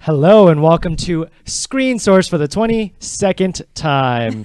Hello and welcome to Screen Source for the 22nd time.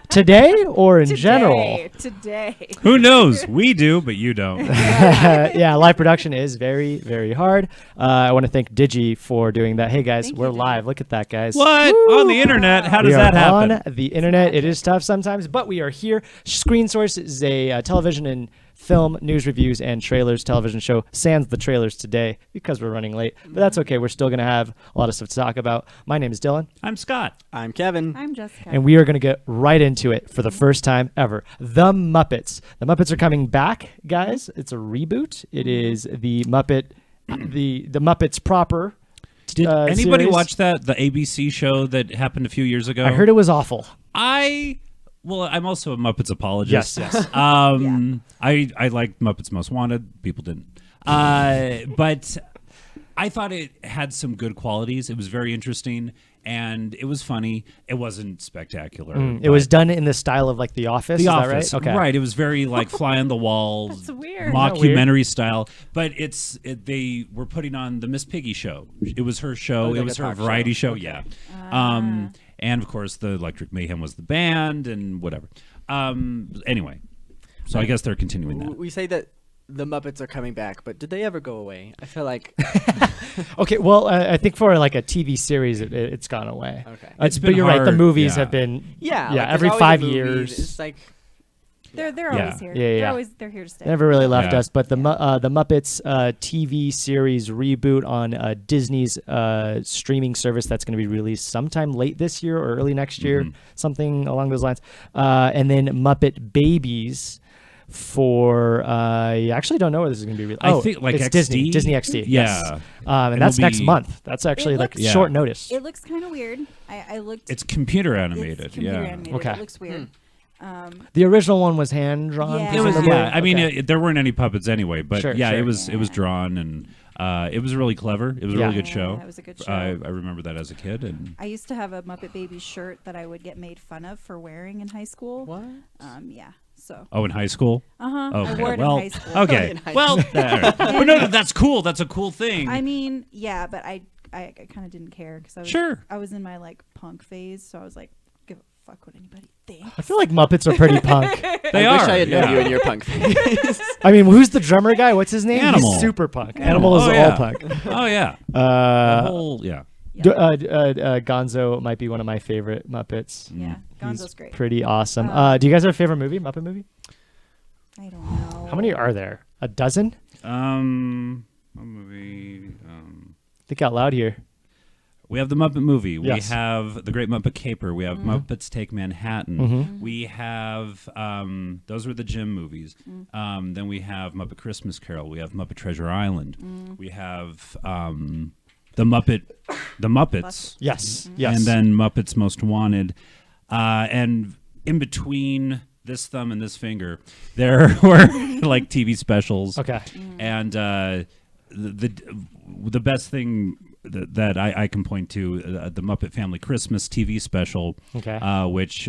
Today or in general? Today. Who knows? We do, but you don't. Yeah, live production is very, very hard. I want to thank Digi for doing that. Hey, guys, we're live. Look at that, guys. What? Woo! On the internet? How does We that are happen? on the internet. It is tough sometimes, but we are here. Screen Source is a television and film news reviews and trailers television show. Sans the trailers today because we're running late, but that's okay. We're still going to have a lot of stuff to talk about. My name is Dylan. I'm Scott. I'm Kevin. I'm Jessica. And we are going to get right into it for the first time ever. The Muppets. The Muppets are coming back, guys. It's a reboot. It is the Muppet, the Muppets proper. Did anybody series. watch the ABC show that happened a few years ago? I heard it was awful. Well, I'm also a Muppets apologist. Yes. I liked Muppets Most Wanted. People didn't. But I thought it had some good qualities. It was very interesting, and it was funny. It wasn't spectacular. It was done in the style of like The Office. The is Office, that right? Okay. right? It was very like fly on the wall, That's weird. mockumentary style. But they were putting on the Miss Piggy show. It was her show. Like it was a her talk variety show. Okay. Yeah. And of course, the Electric Mayhem was the band and whatever. Anyway, so I guess they're continuing that. We say that the Muppets are coming back, but did they ever go away? I feel like Okay. Well, I think for like a TV series, it's gone away. okay. It's But been you're right. The hard, movies yeah. have been Yeah, like, yeah there's every always a 5 movie. years. It's like They're Yeah. always here. Yeah. They're here to stay. Never really left Yeah. us, but the Muppets TV series reboot on Disney's streaming service that's going to be released sometime late this year or early next year, something along those lines. And then Muppet Babies for I actually don't know where this is going to be released. I think, like, it's XD? Disney XD. Yes. Yeah. And that's it'll next be- month. That's actually like looks- short notice. It looks kind of weird. I looked. It's computer it's animated. computer Yeah. animated. Okay. It looks weird. The original one was hand drawn. Yeah. It was, Presumably? yeah. I mean, Okay. there weren't any puppets anyway, but Sure, yeah, sure. it was drawn and it was really clever. It was a really good Yeah, show. it was a good show. I remember that as a kid, and I used to have a Muppet Babies shirt that I would get made fun of for wearing in high school. what? Yeah. So. in high school. I Okay, wore it well, in high school. okay, In high well, all right. But no, that's cool. That's a cool thing. I mean, yeah, but I kind of didn't care because Sure. I was in my like punk phase, so I was like, give a fuck what anybody thinks. I feel like Muppets are pretty punk. They I are. wish I had known yeah. you in your punk phase. I mean, who's the drummer guy? What's his name? Animal. He's super punk. Animal is Oh, all yeah. punk. Oh yeah. The whole yeah. Gonzo might be one of my favorite Muppets. Yeah, Gonzo's He's great. pretty awesome. Do you guys have a favorite movie? Muppet movie? I don't know. How many are there? A dozen? A movie. Think out loud here. We have the Muppet movie. Yes. We have the Great Muppet Caper. We have Muppets Take Manhattan. Mm-hmm. We have those were the Jim movies. Then we have Muppet Christmas Carol. We have Muppet Treasure Island. We have the Muppets. Yes. Yes. And then Muppets Most Wanted. And in between this thumb and this finger, there were like TV specials. Okay. And the best thing that I can point to, the Muppet Family Christmas TV special, Okay. which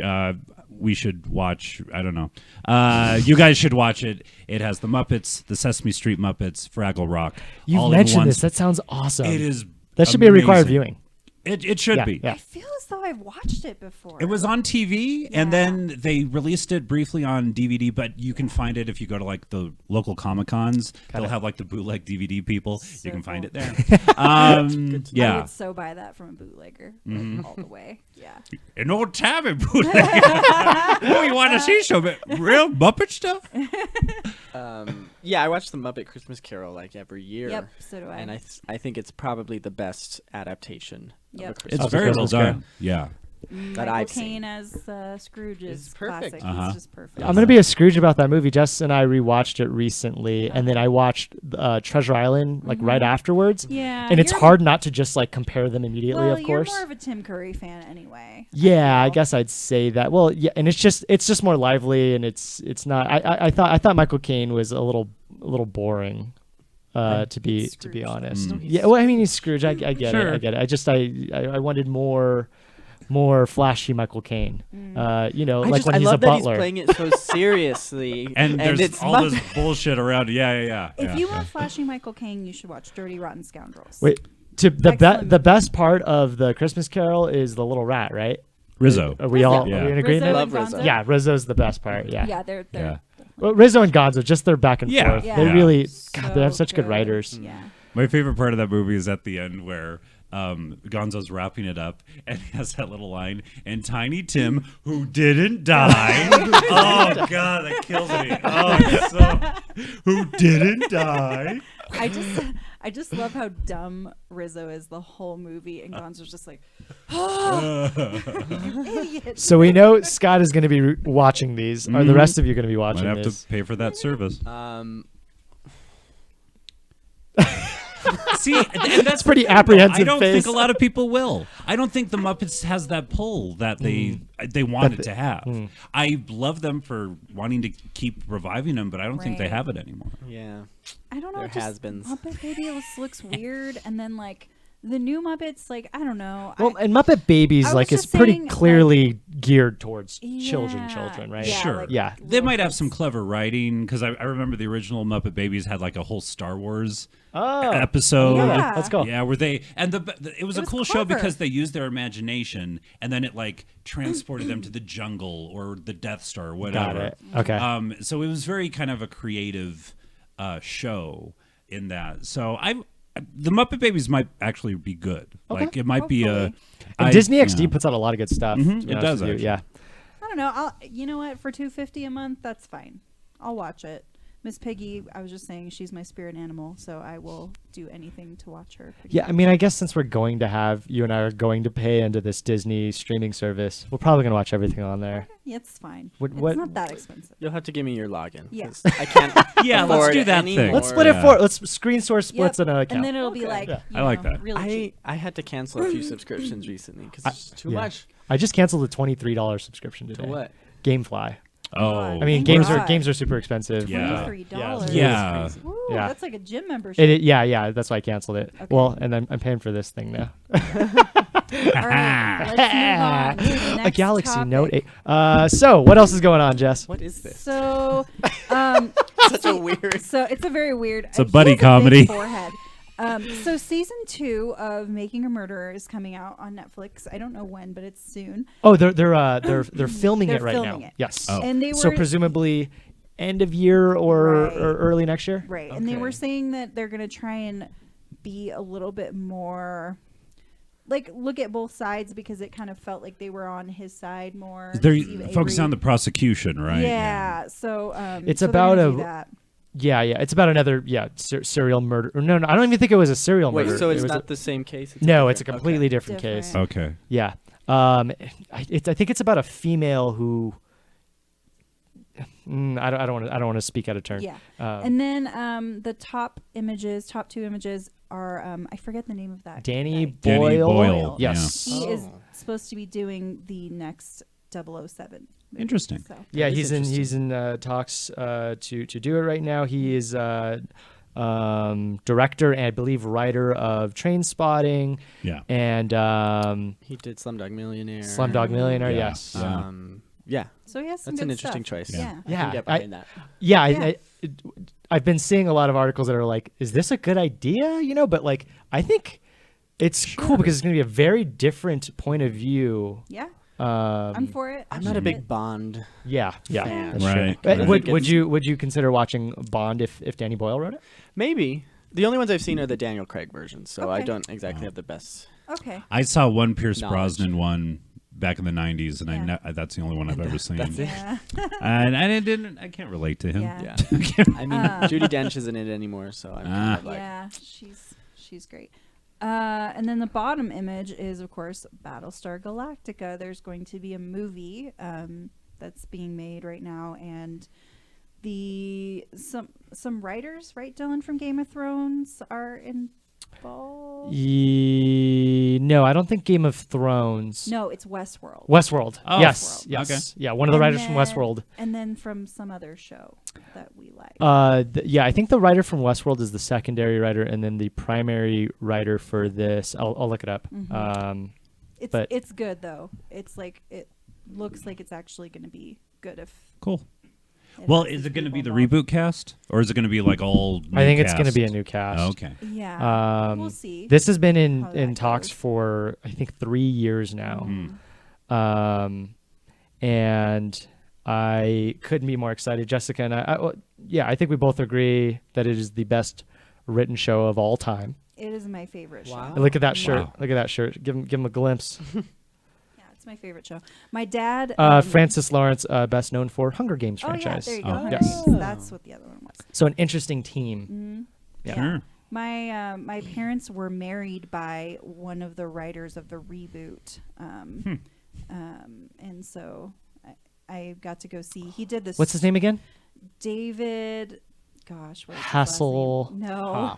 we should watch. I don't know. You guys should watch it. It has the Muppets, the Sesame Street Muppets, Fraggle Rock. You've all in mentioned one this. That sounds awesome. It is. That should be a required amazing. viewing. It should Yeah, be. yeah. I feel as though I've watched it before. It was on TV, and then they released it briefly on DVD. But you can find it if you go to like the local Comic Cons. They'll have like the bootleg DVD people. So you can find cool. it there. I Yeah, would so buy that from a bootlegger all the way. Yeah. an old timey bootleg. Oh, you want to see some real Muppet stuff? Yeah, I watch the Muppet Christmas Carol like every year. Yep. So do I. And I think it's probably the best adaptation Yep. of a Christmas It's very well Christmas Carol. done. Yeah. that Michael I've Caine seen. as Scrooge is It's perfect. classic. Uh-huh. He's just perfect. I'm gonna be a Scrooge about that movie. Jess and I rewatched it recently, and then I watched Treasure Island like right afterwards. Yeah. And it's you're- hard not to just like compare them immediately. Well, of course. you're more of a Tim Curry fan anyway. Yeah, I feel. guess I'd say that. Well, yeah, and it's just more lively, and it's not. I thought Michael Caine was a little boring. To be Scrooge, honest, though. yeah. Well, I mean, he's Scrooge. I get Sure. it. I get it. I just I wanted more flashy Michael Caine. You know, like when I he's love a that butler. he's playing it so seriously. And there's it's all Muppet. this bullshit around. Yeah. If yeah, you yeah. want flashy Michael Caine, you should watch Dirty Rotten Scoundrels. Wait, The best part of the Christmas Carol is the little rat, right? Rizzo. Are we all Yeah. are we in agreement? Love Rizzo. Yeah, Rizzo's the best part. Yeah. Yeah, they're Yeah. Well, Rizzo and Gonzo, just their back and Yeah. forth. Yeah. They Yeah. really, so God, they have such good writers. Yeah. My favorite part of that movie is at the end where Gonzo's wrapping it up and he has that little line, and Tiny Tim, who didn't die. Oh, God, that kills me. Oh, it's so, who didn't die. I just love how dumb Rizzo is the whole movie, and Gonzo's just like, idiot. So we know Scott is going to be watching these. Are the rest of you going to be watching Might have this? to pay for that service. See, and that's pretty the thing, though. apprehensive I don't face. think a lot of people will. I don't think the Muppets has that pull that they wanted to have. I love them for wanting to keep reviving them, but I don't think they Right. have it anymore. Yeah. I don't know. There just has-beens. Muppet Baby looks weird, and then like the new Muppets, like I don't know. Well, and Muppet Babies, I like, was is just pretty saying, clearly geared towards Yeah. children, right? Yeah, Sure. like, Yeah. They little might have kids. some clever writing because I remember the original Muppet Babies had like a whole Star Wars Oh, episode. Yeah. Let's go. Yeah, where they it was a was cool show clever. because they used their imagination and then it like transported them to the jungle or the Death Star or whatever. Got it. Okay. So it was very kind of a creative show in that. So the Muppet Babies might actually be good. Okay. Like it might be a. Hopefully. And Disney XD yeah. puts out a lot of good stuff. to be it honest does, with you. actually. Yeah. I don't know. You know what? For $2.50 a month, that's fine. I'll watch it. Miss Piggy, I was just saying she's my spirit animal, so I will do anything to watch her. Yeah, I mean, I guess since we're going to have, you and I are going to pay into this Disney streaming service, we're probably going to watch everything on there. Yeah, it's fine. What- it's what- not that expensive. You'll have to give me your login. Yeah. 'cause I can't. Yeah, let's afford do that any thing. more. Let's split it for, let's screen source splits Yep. in an account. And then it'll be like, Yeah. you I like know, that. really cheap. I had to cancel a few subscriptions recently because it's too yeah. much. I just canceled a $23 subscription today. To what? GameFly. Oh, I mean, Thank games God. are super expensive. Yeah. $23. Yeah. Woo, Yeah. that's like a gym membership. Yeah, that's why I canceled it. Okay. Well, and then I'm paying for this thing now. All right, let's move on to the A next Galaxy topic. Note 8. So, what else is going on, Jess? What is this? So, Such a weird. so it's a very weird. It's a he buddy has big comedy. Forehead. So season 2 of Making a Murderer is coming out on Netflix. I don't know when, but it's soon. Oh, they're filming They're it right filming now. it. Yes. Oh. And they were So presumably end of year or Right. early next year. right, and they were Okay. saying that they're going to try and be a little bit more. Like look at both sides because it kind of felt like they were on his side more. They're Steve focusing on Avery. the prosecution, right? Yeah. So It's so they're about gonna a- do that. Yeah. It's about another serial murder. No, I don't even think it was a serial Wait, murder. so It it's was not the same case? no, it's a different- completely okay. different case. Different. Okay. Yeah. I think it's about a female who. I don't want to speak out of turn. Yeah. Um, And then the top 2 images are I forget the name of that. Danny guy. Danny Boyle. Boyle, Yes. He is Oh. supposed to be doing the next 007. movie, Interesting. So. Yeah, That is he's in talks to do it right now. He is director and I believe writer of Train Spotting Yeah. and He did Slumdog Millionaire. Slumdog Millionaire. Yeah. Yes. Yeah. So he has some That's an good interesting stuff. choice. Yeah. I Yeah, can get behind that. Yeah, Yeah. I've been seeing a lot of articles that are like, "Is this a good idea?" You know, but like, I think it's cool because it's going to be a very different point of view. Yeah. Um, I'm for it. I'm not a big Bond yeah, fan. that's Right. true. Right. Would you consider watching Bond if Danny Boyle wrote it? Maybe. The only ones I've seen are the Daniel Craig versions, so I Okay. don't exactly have the best. Okay. I saw one Pierce Knowledge. Brosnan one back in the 90s, and Yeah. that's the only one I've ever seen. That's it. Yeah. And I can't relate to him. Yeah. Yeah. I mean, Judi Dench isn't in it anymore, so I'm kind of like, Yeah. She's great. And then the bottom image is, of course, Battlestar Galactica. There's going to be a movie that's being made right now, and some writers, right, Dylan, from Game of Thrones are involved. No, I don't think Game of Thrones. No, it's Westworld. Westworld. Oh. Yes, Westworld. yes. Okay. Yeah, one of the And writers from then- Westworld. And then from some other show that we like. Yeah, I think the writer from Westworld is the secondary writer, and then the primary writer for this. I'll look it up. Mhm. but- It's good though. It's like it looks like it's actually going to be good if Cool. Well, has is these it going to be people the involved. reboot cast, or is it going to be like all? I think it's going going to be a new cast. Oh, okay. Yeah, we'll see. This has been how in that talks goes. for I think 3 years now. Mm. And I couldn't be more excited. Jessica and I think we both agree that it is the best written show of all time. It is my favorite show. Wow. And look at that shirt. Wow. Look at that shirt. Give him a glimpse. Yeah, it's my favorite show. My dad. Francis Lawrence, best known for Hunger Games Oh yeah, franchise. there you go. Oh. Hunger Yes. Games. That's what the other one was. So an interesting team. Mhm. Yeah. Sure. My parents were married by one of the writers of the reboot, and so I got to go see. He did this. What's his name again? David. Gosh, what is his Hassel. last name? No,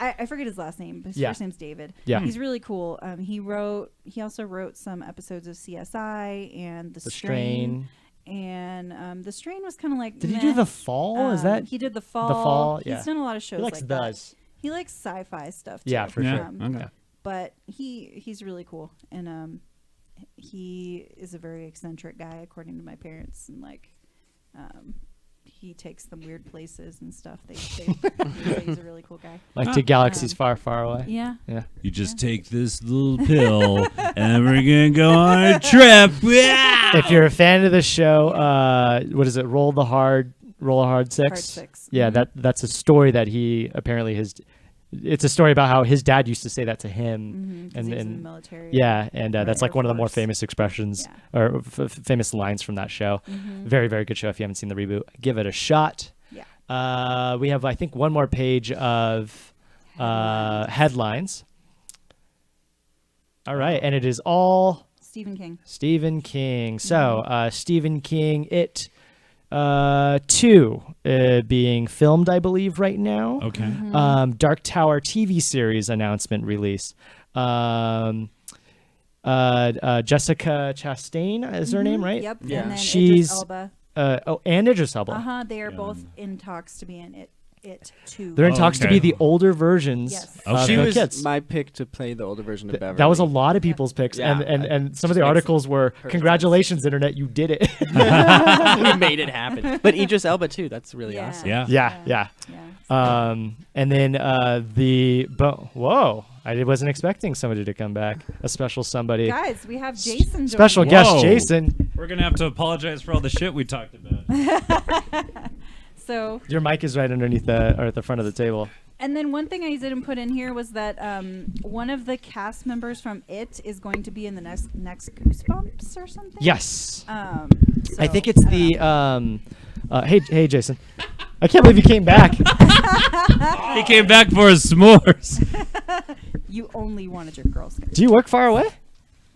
I forget his last name, but his Yeah. first name's David. Yeah. He's really cool. He also wrote some episodes of CSI and The Strain. And The Strain was kind of like. Did he meh. do The Fall? Is that He did The Fall. Fall? Yeah. He's done a lot of shows he likes like those? that. He likes sci-fi stuff too. Yeah, for Yeah. sure. Okay. But he's really cool, and he is a very eccentric guy, according to my parents, and he takes them weird places and stuff. They say he's a really cool guy. Like to galaxies far, far away. Yeah. Yeah. You just take this little pill, and we're gonna go on a trip. If you're a fan of the show, what is it? Roll a Hard Six. Hard Six. Yeah, Mhm. that's a story that he apparently it's a story about how his dad used to say that to him, Mhm, 'cause and he was in and the military. yeah, and that's Air like one of the more Force. famous expressions Yeah. or famous lines from that show. Mhm. Very, very good show. If you haven't seen the reboot, give it a shot. Yeah. We have I think one more page of headlines. All right, and it is all Stephen King. Stephen King. So, Stephen King, It 2 being filmed, I believe, right now. Okay. Mm-hmm. Dark Tower TV series announcement release. Jessica Chastain is her name, right? Yep. Yeah. And then She's- Idris Elba. And Idris Elba. They are Yeah. both in talks to be in It 2. They're in Oh, talks to okay. be the older versions Yes. of Okay. She the was kids. my pick to play the older version of Beverly. That was a lot of people's picks, Yeah, and some of just the makes articles were, perfect "Congratulations, internet, you did it." You made it happen. But Idris Elba too. That's really Yeah. awesome. Yeah. yeah. Yeah. And then whoa, I wasn't expecting somebody to come back. A special somebody, Guys, we have Jason. special joining guest Whoa. Jason. We're gonna have to apologize for all the shit we talked about. us. So, Your mic is right underneath or at the front of the table. and then one thing I didn't put in here was that one of the cast members from It is going to be in the next Goosebumps or something. Yes, So, I think it's I don't the. know. Hey, Jason. I can't believe you came back. He came back for his s'mores. You only wanted your Girl Scouts. Do you work far away?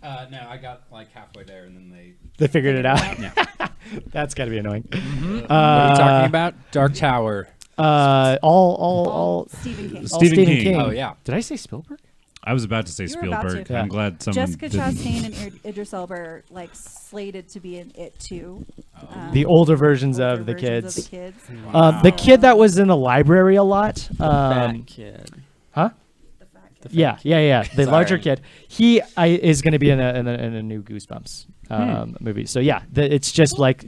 No, I got like halfway there, and then They figured it out. Yeah. That's got to be annoying. what are you talking about? Dark Tower. All Stephen King. all Stephen King. Oh yeah. Did I say Spielberg? I was about to say You were about Spielberg. to. I'm glad someone Jessica didn't. Chastain and Idris Elba are slated to be in It 2. The older versions older of the versions kids. of the kids. The kid that was in the library a lot. Fat kid. Huh? The fat kid. Yeah. The Sorry. larger kid. He is going to be in a new Goosebumps movie. So yeah, it's just like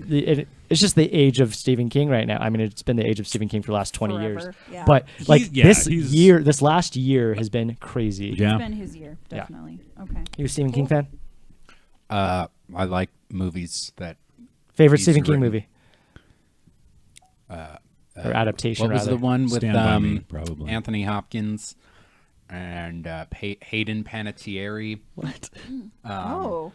it's just the age of Stephen King right now. I mean, it's been the age of Stephen King for the last 20 years. Forever, yeah. But like he's- this last year has been crazy. Yeah. It's been his year, Yeah. definitely. Okay. You a Stephen King Cool. fan? I like movies that. Favorite He's Stephen King written. movie or adaptation? What was rather. the one with Stand By Me, probably. Anthony Hopkins and Hayden Panettiere? What? Oh.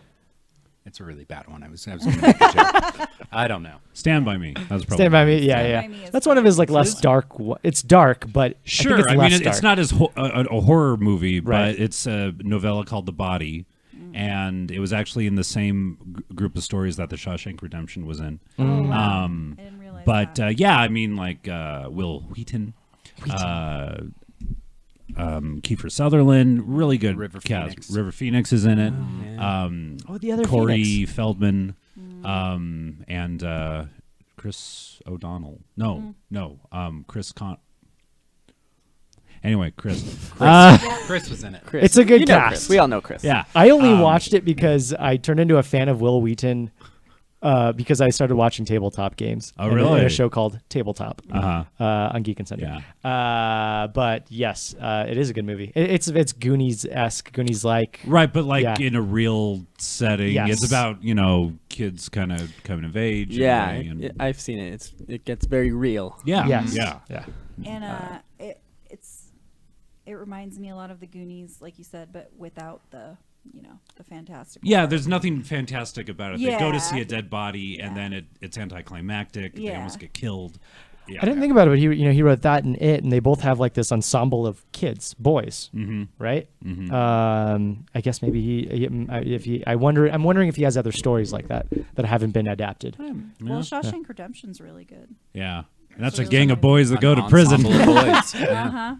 It's a really bad one. I was going to make a joke. I don't know. Stand by Me. That was probably. Stand by Me. Yeah, Stand yeah. By Me is That's one of his like fine. less dark. It's dark, but Sure. I think it's I less mean, dark. it's not as a horror movie, Right. but it's a novella called The Body, and it was actually in the same group of stories that The Shawshank Redemption was in. Oh, wow. Um, I didn't realize But that. yeah, I mean, like Will Wheaton, Kiefer Sutherland, really good River cast. Phoenix. River Phoenix is in it. the other Corey Phoenix. Feldman, and Chris O'Donnell. No, Chris Anyway, Chris. Chris was in it. Chris. It's a good You know cast. Chris. We all know Chris. Yeah. I only watched it because I turned into a fan of Will Wheaton because I started watching tabletop games. Oh, and really? a show called Tabletop on Geek and Sunday. Yeah. But yes, it is a good movie. It's Goonies-esque, Goonies-like. Right, but like Yeah. in a real setting. Yes. It's about, kids kind of coming of age. Yeah, and I've seen it. It gets very real. yeah. Yes. Yeah. Yeah. And it reminds me a lot of the Goonies, like you said, but without the fantastic. Yeah, there's nothing fantastic about it. They go to Yeah. see a dead body, and then it's anticlimactic. They Yeah. almost get killed. Yeah. I didn't think about it, but he wrote that and It, and they both have like this ensemble of kids, boys, right? I guess maybe I'm wondering if he has other stories like that haven't been adapted. Well, Shawshank Redemption's really good. Yeah. And that's So a there's gang of something- boys that go to An prison. ensemble of boys. Yeah. Uh-huh.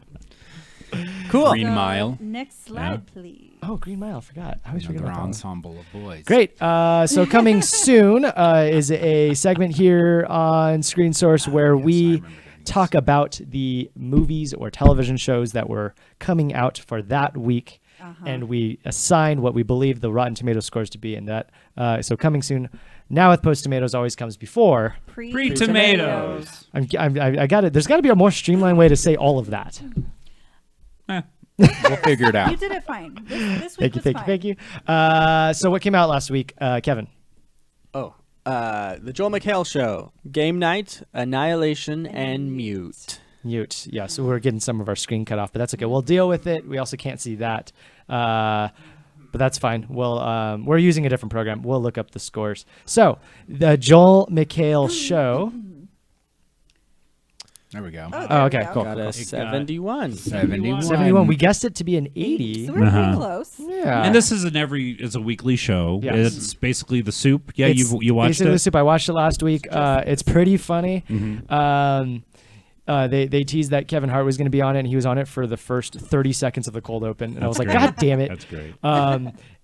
Cool. Green Mile. Next slide, please. Oh, Green Mile, I forgot. I always forget Another about that one. ensemble of boys. Great. So coming soon is a segment here on Screen Source where we talk about the movies or television shows that were coming out for that week, and we assign what we believe the Rotten Tomatoes scores to be. And that so coming soon. Now with Post Tomatoes always comes before. Pre-tomatoes. I got it. There's got to be a more streamlined way to say all of that. We'll figure it You out. did it fine. This week was fine. Thank you. So what came out last week, Kevin? Oh, the Joel McHale Show, Game Night, Annihilation, and Mute. Mute. Yeah, so we're getting some of our screen cut off, but that's okay. We'll deal with it. We also can't see that. But that's fine. We're using a different program. We'll look up the scores. So, the Joel McHale Show. There we go. Oh, okay, cool. Got a 71. 71. 71. We guessed it to be an 80. So we're pretty close. Yeah. And this is it's a weekly show. Yes. It's basically The Soup. Yeah, It's you watched basically it? The Soup. I watched it last week. It's pretty funny. They teased that Kevin Hart was going to be on it, and he was on it for the first 30 seconds of the cold open, and I was like, great. God damn it. That's great.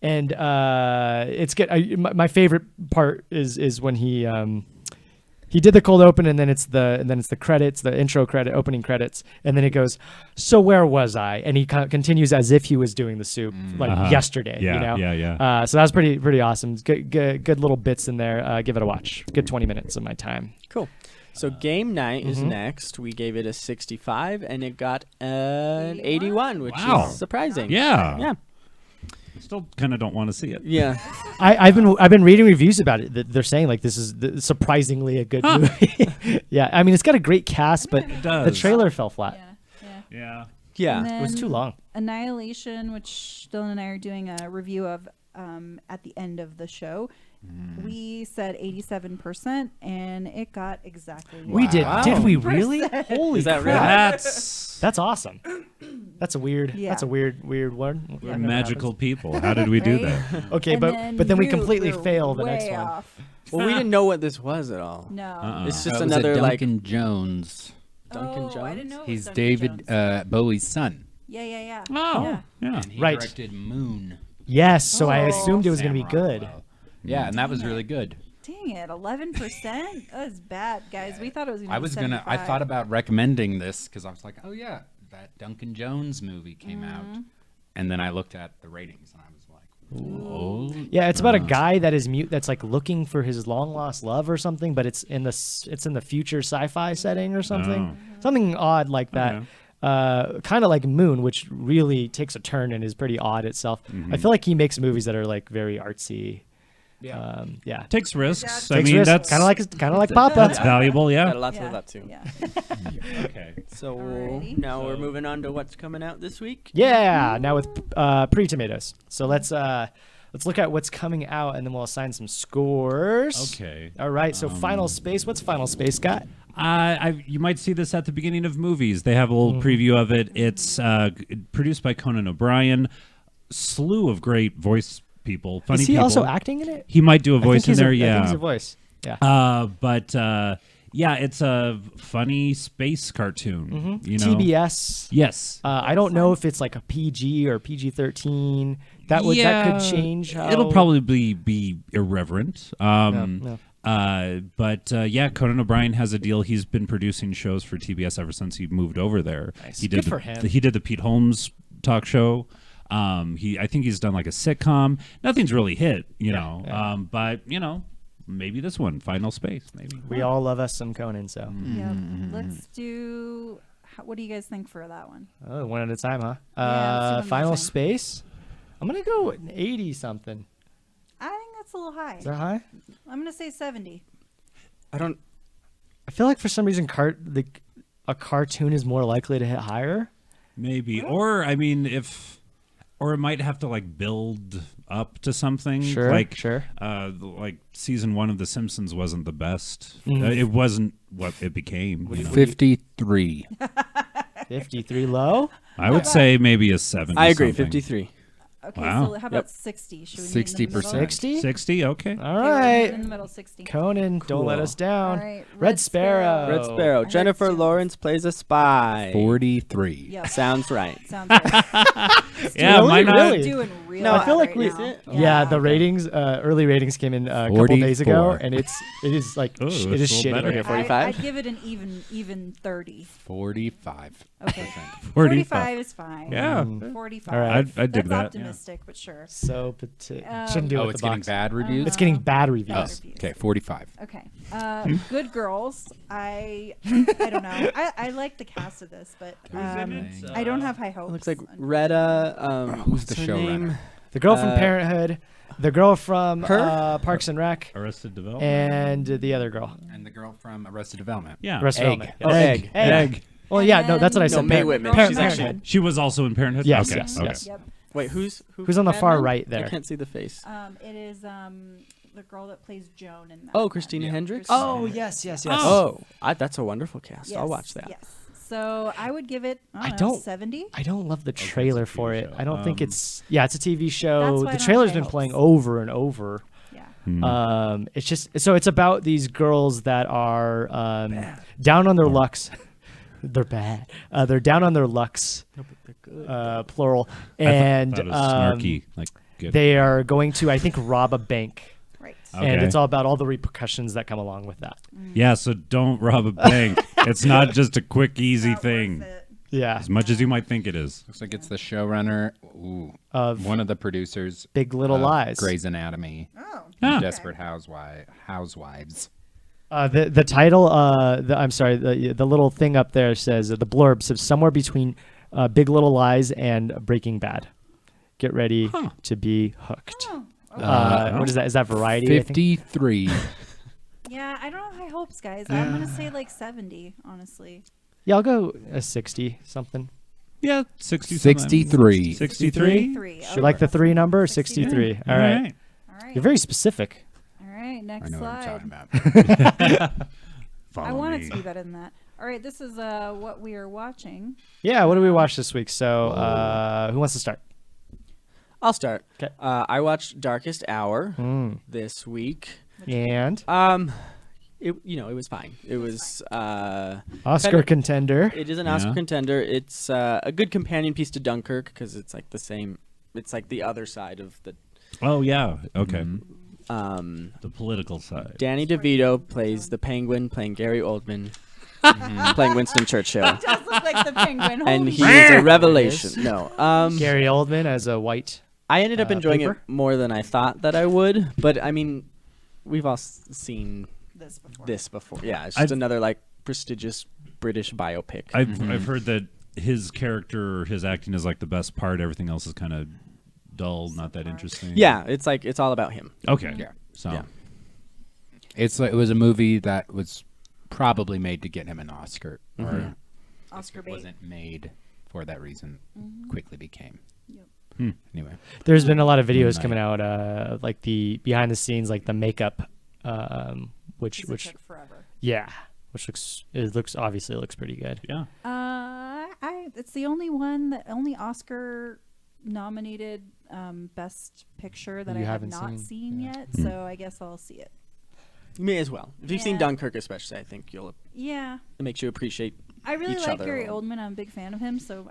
And it's good. My favorite part is when he did the cold open, and then it's the credits, the intro credit, opening credits, and then it goes, so where was I? And he continues as if he was doing The Soup yesterday. Yeah, yeah. So that was pretty awesome. Good little bits in there. Give it a watch. Good 20 minutes of my time. Cool. So Game Night is next. We gave it a 65, and it got an 81, which Wow. is surprising. Yeah. Yeah. Still kind of don't want to see it. Yeah. I've been reading reviews about it. That they're saying like this is surprisingly a good movie. Yeah, I mean it's got a great cast, but It does. the trailer fell flat. Yeah. Yeah. And It was then too long. Annihilation, which Dylan and I are doing a review of at the end of the show. We said 87%, and it got exactly. We did. Wow. Did we really? Holy Is that crap! right? That's awesome. That's a weird. Yeah. That's a weird one. We're That never magical people. How did we do Right? that? Okay, And but then we you completely were fail the way next one. off. Well, we didn't know what this was at all. No. It's That just was another a like Duncan Jones. Duncan Oh, I didn't Jones? know it was He's Duncan David Jones. Bowie's son. Yeah. Oh. Yeah. Yeah. And he Right. directed Moon. Yes. So I Oh. assumed it was going to be Samurai good. Love. Yeah, and that was really good. Dang it, 11%? That was bad, guys. We thought it was going to be I thought about recommending this because I was like, oh yeah, that Duncan Jones movie came out. And then I looked at the ratings and I was like, whoa. Yeah, it's about a guy that is mute that's like looking for his long lost love or something, but it's in the future sci-fi setting or something. Something odd like that. Okay. Kind of like Moon, which really takes a turn and is pretty odd itself. I feel like he makes movies that are like very artsy. Yeah. Yeah. Takes risks. I Takes mean, risks, that's kind of like Papa. that's valuable. got a Yeah. lot to live up to. Yeah. Okay. So Alrighty. now we're moving on to what's coming out this week. Yeah. Now with pre-tomatoes. So let's look at what's coming out and then we'll assign some scores. Okay. All right. So Final Space. What's Final Space got? You might see this at the beginning of movies. They have a little preview of it. It's produced by Conan O'Brien. Slew of great voice people. Funny Is he people. also acting in it? He might do a I voice think in there. I think Yeah. he's a voice. Yeah. Yeah, it's a funny space cartoon. You know. TBS. Yes. I don't know if it's like a PG or PG-13. That could change. How... It'll probably be irreverent. No. Yeah, Conan O'Brien has a deal. He's been producing shows for TBS ever since he moved over there. Nice. He did Good the, for him. He did the Pete Holmes talk show. I think he's done like a sitcom. Nothing's really hit, you know. yeah. But you know, maybe this one, Final Space, maybe. We all love us some Conan, so. Yep. Let's do. What do you guys think for that one? Oh, one at a time, huh? Yeah, let's do one at a Final time. Space. I'm gonna go an 80 something. I think that's a little high. Is that high? I'm gonna say 70. I feel like for some reason, a cartoon is more likely to hit higher. Maybe. Or, I mean, or it might have to like build up to something. Sure, like, sure. Like season 1 of The Simpsons wasn't the best. Mhm. It wasn't what it became. You know? 53. 53 low. I would say maybe a 70. I agree. something. 53. Okay, Wow. so how about 60? Should we meet in the 60%. middle? 60? 60. Okay. All Okay, we're right. in the middle, 60. Conan, don't let Cool. us down. All right, Red Sparrow. Red Sparrow. heard Jennifer two. Lawrence plays a spy. 43. Yep. Sounds right. Sounds right. Yeah, Really? might not. Really? Doing real No, bad I feel like right we- now. Yeah, the okay. ratings, early ratings came in a couple days ago, 44. and it is like Ooh, it it's is a little shitty. better. Okay, 45? I'd give it an even 30. 45. Okay. 45. 45 is fine. Yeah. 45. All right. I'd dig That's that. Yeah. optimistic, but sure. So shouldn't do it Oh, with it's the getting box. bad reviews? It's getting bad reviews. bad Oh, reviews. okay, 45. Okay. Good Girls. I don't know. I like the cast of this, but I don't have high hopes. Looks like Retta. Who's the what's her showrunner? name? The girl from Uh, Parenthood, the girl from Her? Parks and Rec, Arrested Development. and the other girl. And the girl from Arrested Development. Yeah. Rest Egg. Development. Oh, Egg. Egg. Well, yeah, no, that's what I And said. No, Mae Parent- Whitman. Parent- She's Parenthood. actually- She was also in Parenthood? Yes, Okay. yes, okay. yes. Yep. Wait, who's Who's on the far Adnan? right there? I can't see the face. It is the girl that plays Joan in that. Oh, one. Christina Hendricks? Christina Oh, Hendricks. yes. Oh, that's a wonderful cast. Yes, I'll watch that. Yes. So I would give it. I I don't know, don't- 70. I don't love the it's a trailer TV for it. show. I don't think Um, it's. Yeah, it's a TV show. That's why I The don't have trailer's high been hopes. playing over and over. Yeah. Hmm. It's just so it's about these girls that are down on their lucks. They're bad. They're down on their lucks, No, but they're good. plural, I thought- and thought it was snarky. Like, good. they are going to, I think, rob a bank, Right. Okay. and it's all about all the repercussions that come along with that. Yeah, so don't rob a bank. It's not just a quick, easy Not thing. worth it. Yeah, As much as you might think it is. Looks like it's the showrunner. Ooh. Of One of the producers. Big Little of Lies. Grey's Anatomy. Oh. Ah. Desperate Housewives. The title, I'm sorry, the little thing up there says the blurb says somewhere between Big Little Lies and Breaking Bad. Get ready to be hooked. Oh. What is that? Is that Variety? I think? 53. Yeah, I don't have high hopes, guys. I'm gonna say like 70, honestly. Yeah, I'll go a 60 something. Yeah, 60 63. 63? 3. You like the 3 number? 63. All right. All right. You're very specific. All right. I Next know what I'm slide. talking about. Follow I want it me. to be better than that. All right. This is what we are watching. Yeah, what did we watch this week? So, who wants to start? I'll start. 'Kay. I watched Darkest Hour Mm. this week. And It was fine. It was Oscar kinda- contender. it is an Yeah. Oscar contender. It's a good companion piece to Dunkirk because it's like the same. It's like the other side of the. Oh, yeah. Okay. The political side. Danny DeVito plays the Penguin, playing Gary Oldman, playing Winston Churchill, Does look like the penguin. and Holy he shit. is a revelation. No, Gary Oldman as a white. I ended up enjoying paper? it more than I thought that I would. But I mean, we've all seen This before. this before. Yeah, it's just I've- another like prestigious British biopic. I've heard that his character, his acting is like the best part. Everything else is kind of dull, not that interesting. Yeah, it's all about him. Okay. Yeah. So. Yeah. It was a movie that was probably made to get him an Oscar. Or Oscar if it bait. wasn't made for that reason, quickly became. Yep. Anyway. There's been a lot of videos Night. coming out, like the behind the scenes, like the makeup, which It took forever. yeah, which looks obviously looks pretty good. Yeah. It's the only Oscar nominated best picture that You I have haven't not seen? seen Yeah. yet. So I guess I'll see it. You may as well. If you've seen Yeah. Dunkirk, especially, I think Yeah. it makes you appreciate. I really Each like other. Gary Oldman. I'm a big fan of him, so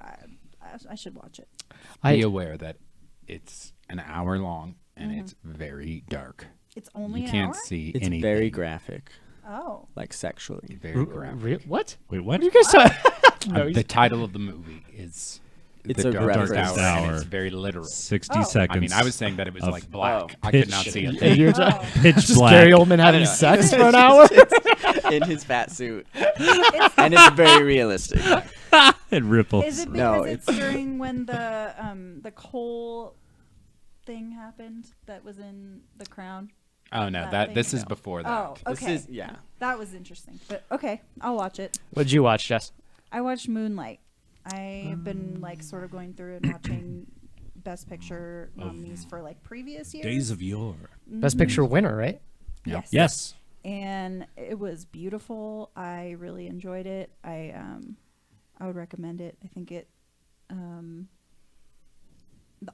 I should watch it. Be aware that it's an hour long and it's very dark. It's only You an can't hour? see It's anything. very graphic, Oh. like sexually. Very graphic. What? Wait, What what? are you guys talking? No, The title of the movie is It's the a darkest reference. hour, and Hour. it's very literal. 60 Oh. seconds. I mean, I was saying that it was of like black. Oh. I could pitch. not see a And thing. you're Oh. pitch just black. Gary Oldman I having don't know. sex for an hour. in his fat suit, and it's very realistic. It ripples. Is it because No, it's during when the coal thing happened that was in The Crown? Oh no, That this thing? is before that. Oh, okay. This is That was interesting. But okay, I'll watch it. What'd you watch, Jess? I watched Moonlight. I've been like sort of going through and watching Best Picture nominees for like previous years. Days of yore. Best Picture winner, right? Yes. Yes. And it was beautiful. I really enjoyed it. I would recommend it. I think it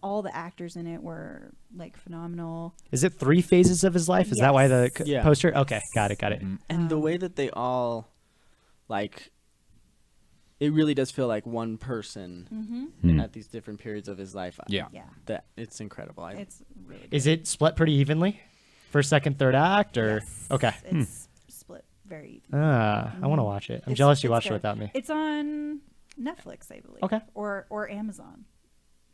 all the actors in it were like phenomenal. Is it 3 phases of his life? Is that why the Yes. Yeah. poster? Okay, got it. And the way that they all, like, it really does feel like one person Hmm. at these different periods of his life. Yeah. Yeah. That it's incredible. It's really good. Is it split pretty evenly? First, second, third act, or Yes. okay? It's split very evenly. I want to watch it. I'm It's- jealous you it's watched it good. without me. It's on Netflix, I believe. Okay. Or Amazon.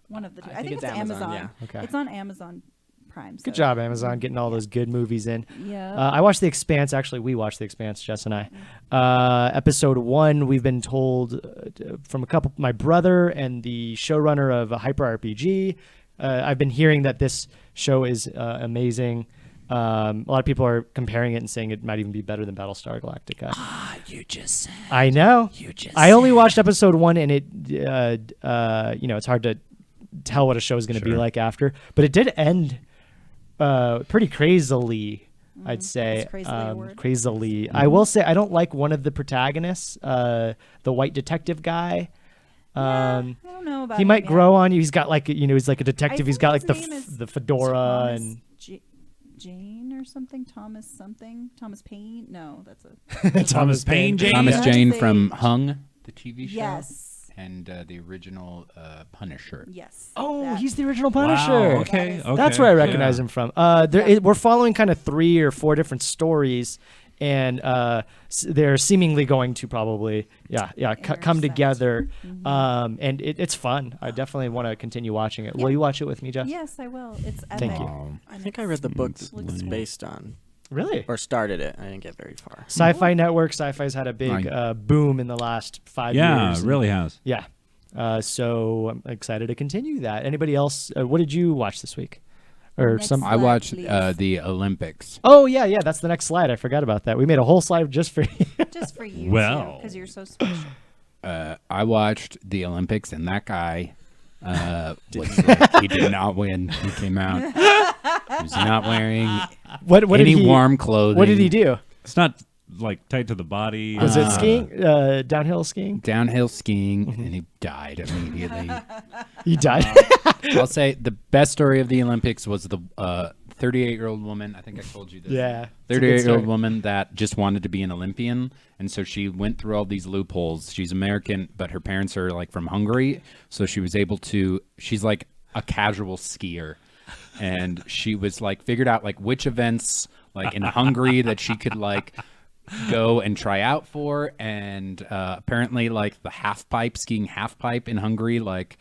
One of the two. I think it's Amazon, yeah. Okay. It's on Amazon Prime. Good so- job, Amazon, getting all those good movies in. Yeah. I watched The Expanse. Actually, we watched The Expanse, Jess and I. Episode 1, we've been told from my brother and the showrunner of Hyper RPG. I've been hearing that this show is amazing. A lot of people are comparing it and saying it might even be better than Battlestar Galactica. You just said. I know. You just I only watched episode 1, and it, it's hard to tell what a show is going to be Sure. like after. But it did end pretty crazily, I'd say. Is crazily a word? Crazily. I will say I don't like one of the protagonists, the white detective guy. I don't know about He him might yet. grow on you. He's got like he's like a detective. He's think got like his name is the fedora Thomas and Jane or something. Thomas Paine. No, that's a Thomas Paine, Jane. Thomas Yeah. Jane Say- from Hung, the TV show. yes. And the original Punisher. Yes. oh, That- he's the original Wow, Punisher. okay, That is- okay. That's where I recognize Yeah. him from. We're following kind of 3 or 4 different stories, and they're seemingly going to probably come Intersect. together. And it's fun. I definitely want to continue watching it. Will Yeah. you watch it with me, Jess? Yes, I will. It's epic. Thank you. Oh. I think I read the book that Looks it's good. based on, Really? or started it. I didn't get very far. Sci-Fi Network. Sci-Fi's had a big Right. boom in the last 5 Yeah, years. it really has. Yeah. So I'm excited to continue that. Anybody else? What did you watch this week? Or Next some? slide, I watched please. the Olympics. Oh yeah. That's the next slide. I forgot about that. We made a whole slide just for you. Just for you, Well. because you're so special. I watched the Olympics, and that guy was like, he did not win. He came out. He was not wearing What any did he? warm clothing. What did he do? It's not like tight to the body. Was it skiing? Downhill skiing? Downhill skiing, and he died immediately. He died. I'll say the best story of the Olympics was the 38-year-old woman. I think I told you this. Yeah, it's a good 38-year-old story. woman that just wanted to be an Olympian, and so she went through all these loopholes. She's American, but her parents are like from Hungary, so she was able to. She's like a casual skier, and she was like figured out like which events like in Hungary that she could like go and try out for, and apparently like the skiing half pipe in Hungary, like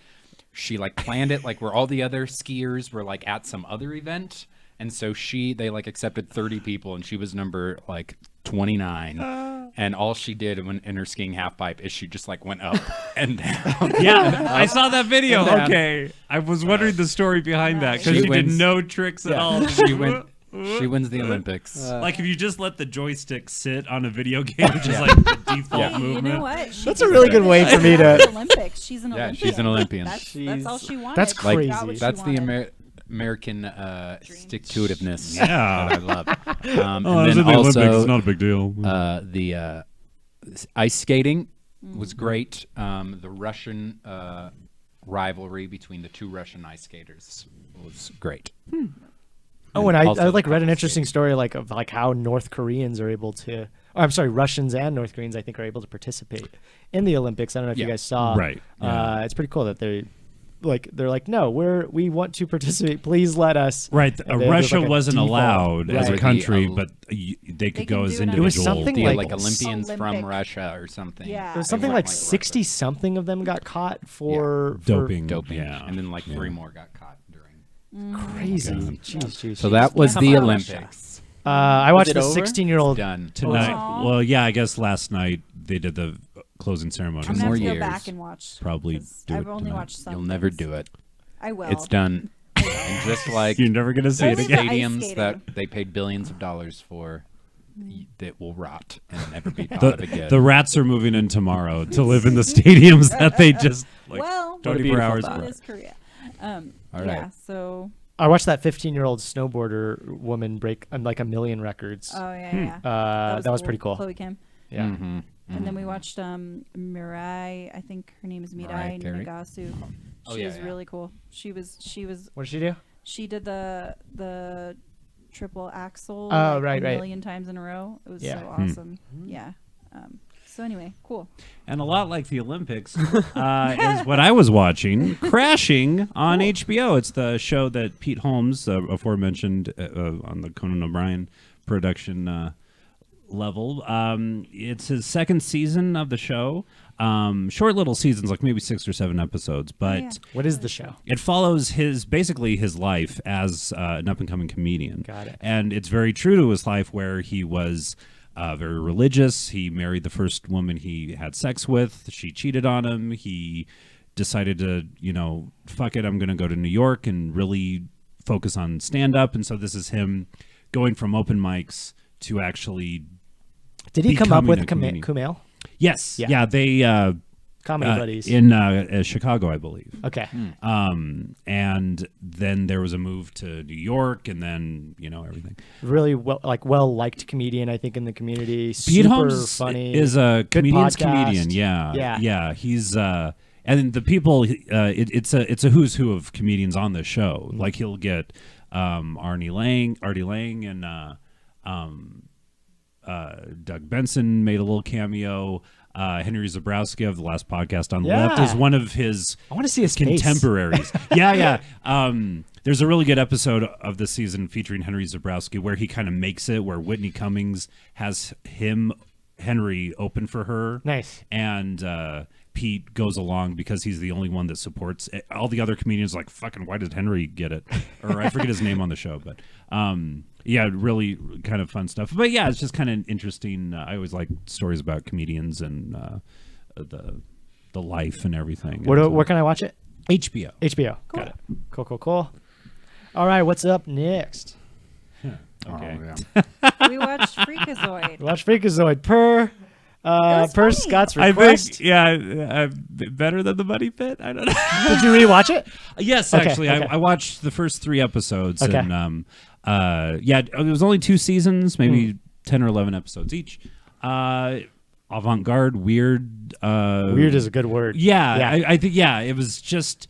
she like planned it like where all the other skiers were like at some other event, and so they like accepted 30 people, and she was number like 29, and all she did in her skiing half pipe is she just like went up and down. Yeah, I saw that video. And then- Okay, I was wondering the story behind that because She she did wins. no tricks at all. She wins the Olympics. Like if you just let the joystick sit on a video game, which is like the default Hey, you movement. know what? She That's a just really did good way it for me at to- the Olympics. She's an Yeah, Olympian. she's an Olympian. That's all she wanted. That's She crazy. got what she That's the wanted. American stick-to-itiveness Yeah. that I love. Oh, And it's then in the Olympics. also It's not a big deal. the ice skating was great. The Russian rivalry between the 2 Russian ice skaters was great. Oh, and I also like the read an couple interesting skating. story of like how North Koreans are able to. Oh, I'm sorry, Russians and North Koreans I think are able to participate in the Olympics. I don't know if you Yeah. guys saw. Right, yeah. It's pretty cool that they they're like, no, we want to participate. Please let us. Right. And there's Russia like a wasn't default. allowed as a Right. country, but they could can go do as it on- individual. It was something Deal, like Olympians from Olympic. Russia or something. Yeah. There was It something was like like 60 something of them got caught for Doping. doping, Yeah. and then like 3 more got caught during. crazy. God. Jeez. So that was Come the on, Olympics. I watched it the over? 16-year-old. Done. Tonight. Aw. Well, yeah, I guess last night they did the closing ceremony. I'm gonna more have to go years. back and watch. Probably 'cause do it I've only tonight. watched some. You'll never things. do it. I will. It's done. And just like You're never gonna see it Only again. the ice stadiums skating. that they paid billions of dollars for, that will rot and never be thought of again. The rats are moving in tomorrow to live in the stadiums that they just like Well, 24 beautiful hours. thought. it for. is Korea. All Yeah. right. So. I watched that 15-year-old snowboarder woman break like a million records. Oh yeah. That was pretty cool. Chloe Kim. Yeah. Mhm. And then we watched Mirai. I think her name is Mariah Mirai Carey? Nagasu. Oh, She yeah, was yeah. really cool. She was. What did she do? She did the triple axle Oh, like right, a right. million times in a row. It was Yeah. so awesome. Yeah. So anyway, cool. And a lot like the Olympics is what I was watching, Crashing on HBO. It's the show that Pete Holmes, aforementioned on the Conan O'Brien production level. It's his second season of the show. Short little seasons, like maybe 6 or 7 episodes, but Yeah. What is the show? it follows basically his life as an up-and-coming comedian. Got it. And it's very true to his life, where he was very religious. He married the first woman he had sex with. She cheated on him. He decided to, fuck it, I'm going to go to New York and really focus on stand-up. And so this is him going from open mics to actually... Did he come up becoming with a comedian. Kumail? Yes. Yeah. Yeah, they... Comedy buddies. in Chicago, I believe. Okay. And then there was a move to New York, and then everything. Really well liked comedian, I think, in the community. Pete Super Holmes funny. is a Good comedian's podcast. comedian. Yeah. Yeah. He's and the people. It's a who's who of comedians on the show. Like he'll get Artie Lang, and Doug Benson made a little cameo. Henry Zabrowski of the last podcast on the left is one of his I want to see his face. contemporaries. yeah. There's a really good episode of this season featuring Henry Zabrowski where he kind of makes it, where Whitney Cummings has Henry open for her. Nice. And Pete goes along because he's the only one that supports it. All the other comedians are like, fucking, why did Henry get it? Or I forget his name on the show, but yeah, really kind of fun stuff. But yeah, it's just kind of interesting. I always like stories about comedians and the life and everything. Where can I watch it? HBO. HBO. Got it. Cool. All right, what's up next? Okay. We watched Freakazoid. Watch Freakazoid per funny. Scott's I request. think, better than the Money Pit. I don't know. Did you rewatch it? Yes, Okay, actually, okay. I watched the first 3 episodes, Okay. and it was only 2 seasons, maybe 10 or 11 episodes each. Avant-garde, weird. Weird is a good word. Yeah. I think it was just.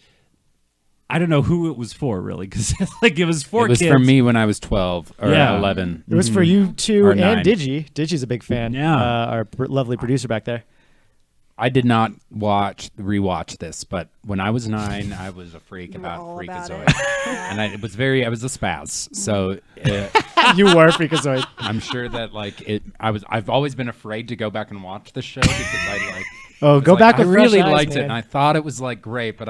I don't know who it was for, really, because it was for It was kids. for me when I was 12 or Yeah. 11. It was for you too, Or and 9. Digi. Digi's a big fan. Yeah. Our lovely producer back there. I did not rewatch this, but when I was 9, I was a freak You were about all about Freakazoid. it. Yeah. And I was a spaz. So You were Freakazoid. I'm sure that I've always been afraid to go back and watch the show because Oh, go back I with fresh really eyes, liked it, man. and I thought it was great, but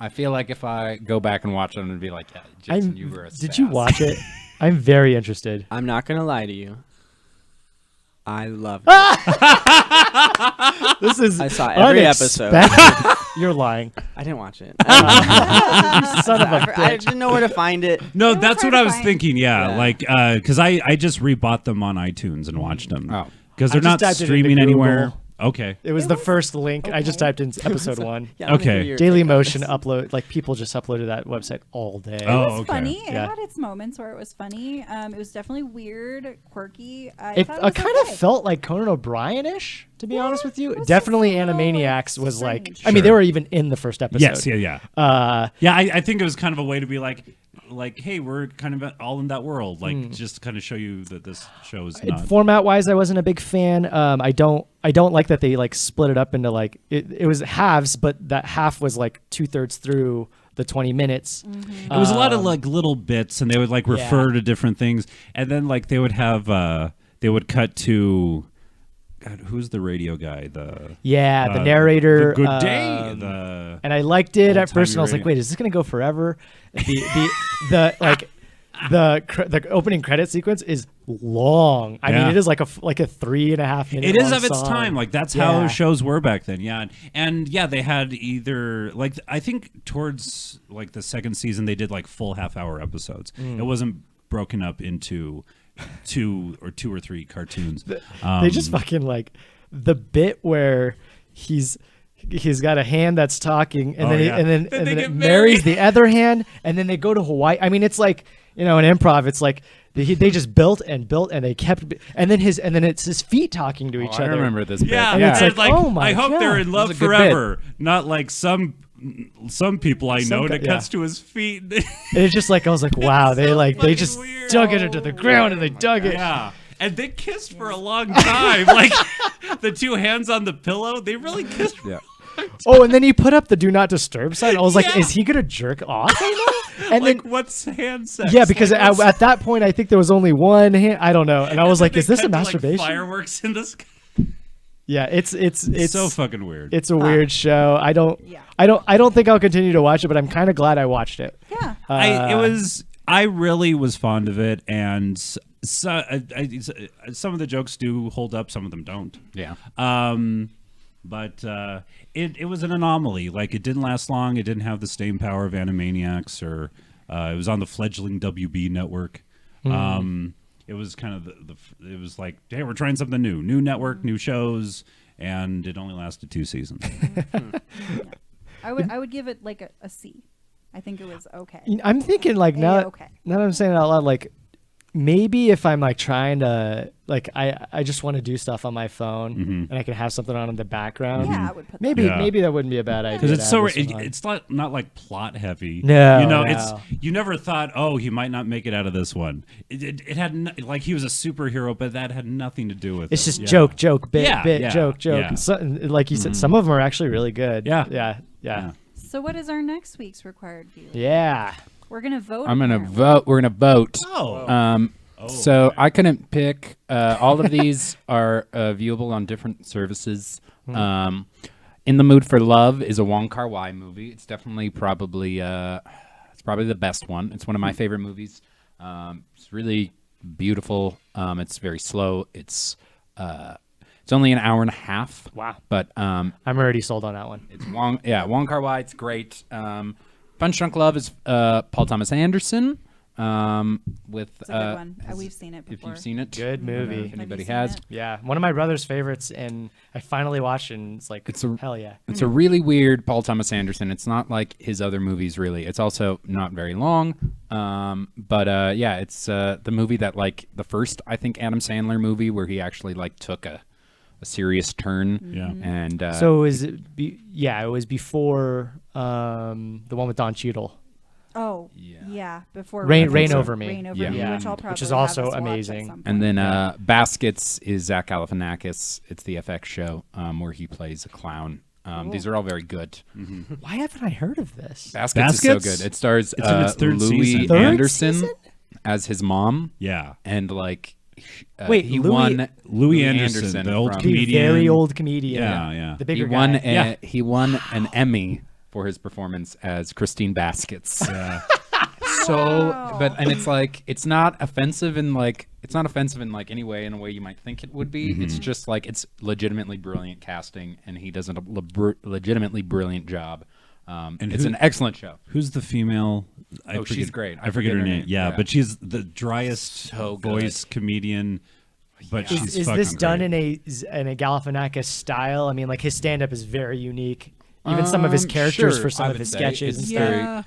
I feel like if I go back and watch it, I'm gonna be like, yeah, Jason, you were a Did you spaz. watch it? I'm very interested. I'm not gonna lie to you. I loved it. This is I saw every episode. unexpected. You're lying. I didn't watch it. You son of a I bitch. didn't know where to find it. No, It was that's hard what to I was find. thinking. Yeah, Yeah. like because I just rebought them on iTunes and watched them. Oh. Because I they're just not typed it into streaming anywhere. Google. Okay. It was It the was first link. I just okay. typed in episode 1. Yeah, I wanna Okay. hear your Daily take on Motion this. upload. Like people just uploaded that website all day. Oh, It was okay. funny. Yeah. It had its moments where it was funny. It was definitely weird, quirky. I It thought it was kind okay. of felt like Conan O'Brien-ish, to be honest with you. it was Definitely just a little, Animaniacs like, was like. strange. I mean, they Sure. were even in the first episode. Yes. Yeah. Uh, Yeah. I think it was kind of a way to be like, like, hey, we're kind of all in that world, like just to kind of show you that this show is not. Format wise, I wasn't a big fan. I don't like that they like split it up into like it was halves, but that half was like 2/3 through the 20 minutes. It was a lot of like little bits, and they would like refer to different things, and then like they would have they would cut to. God, who's the radio guy? The narrator. The good day. And I liked it at old-timey first, and I was like, radio. "Wait, is this gonna go forever?" The opening credit sequence is long. I mean, it is like a 3.5 minute. It is long of its song. time. Like that's how shows were back then. Yeah, and they had either like I think towards like the second season they did like full half-hour episodes. It wasn't broken up into two or three cartoons. They just fucking like the bit where he's got a hand that's talking, and then it marries the other hand, and then they go to Hawaii. I mean, it's like in improv, it's like they just built and they kept, and then it's his feet talking to each other. I remember this bit. Yeah, And it's like, like, oh my I hope they're in God. love That was a good forever, not like some people I know. And it yeah. cuts to his feet. And it's just like I was like, wow, they fucking just weird. dug it into the ground and they dug it. Yeah. And they kissed for a long time. Like the two hands on the pillow, they really kissed. Yeah. Oh, and then he put up the do not disturb sign. I was like, Yeah. is he gonna jerk off right now? And Like then what's hand sex? yeah, because Like, what's- at that point I think there was only one hand. I don't know, and I was like, they is this a cut to, like, masturbation? fireworks in the sky. Yeah, it's So fucking weird. It's a weird show. I don't think I'll continue to watch it, but I'm kind of glad I watched it. Yeah. I really was fond of it, and some of the jokes do hold up, some of them don't. Yeah. But it was an anomaly. Like it didn't last long. It didn't have the staying power of Animaniacs, or it was on the fledgling WB network. It was kind of it was like, hey, we're trying something new network, new shows, and it only lasted 2 seasons. I would give it like a C. I think it was okay. I'm thinking like now okay. that I'm saying it out loud, like maybe if I'm like trying to like I just want to do stuff on my phone and I can have something on in the background. Yeah, I would put that. Maybe Yeah. maybe that wouldn't be a bad idea. Because to it's have so this one on. it's not like plot heavy. No, you know, no. it's you never thought, oh, he might not make it out of this one. It had like he was a superhero, but that had nothing to do with It's it. just Yeah. joke, bit, Yeah, bit, yeah, joke. yeah. So, like you said, some of them are actually really good. Yeah. Yeah. So what is our next week's required view? Yeah. We're gonna vote. I'm gonna apparently. vote. We're gonna vote. Oh. So I couldn't pick. All of these are viewable on different services. In the Mood for Love is a Wong Kar-wai movie. It's definitely probably it's probably the best one. It's one of my favorite movies. It's really beautiful. It's very slow. It's only an hour and a half. Wow. But I'm already sold on that one. it's Wong Kar-wai. It's great. Punch Drunk Love is Paul Thomas Anderson. With It's a good one. We've seen it if before. you've seen it, Good movie. if anybody seen has. it? Yeah. One of my brother's favorites, and I finally watched it, and it's like, hell yeah. It's a really weird Paul Thomas Anderson. It's not like his other movies, really. It's also not very long. But it's the movie that, like, the first, I think, Adam Sandler movie where he actually, like, took a serious turn. Yeah. And So is it? It was before the one with Don Cheadle. Oh, Yeah. yeah. Before Rain Over Me. Rain Over Yeah. Me, Yeah. which I'll probably Which is have also us watch at amazing. some point. and then Baskets is Zach Galifianakis. It's the FX show where he plays a clown. These are all very good. Why haven't I heard of this? Baskets is so Baskets? good. It stars It's in its third Louis season. Third Anderson season? as his mom, Yeah. and like Wait, he Louis- won Louis Anderson, the old from- The comedian. very old comedian. Yeah. The he bigger won guy. he won an Emmy for his performance as Christine Baskets. Yeah. And it's like it's not offensive in like any way, in a way you might think it would be. It's just like it's legitimately brilliant casting, and he does a legitimately brilliant job. And it's an excellent show. Who's the female? She's great. I forget her name. Yeah, but she's the driest So good. voice comedian. But she's Is fucking this done great. in a Galifianakis style? I mean, like his stand up is very unique. Even some of his characters sure, for some I of would his say. sketches and It's stuff. very-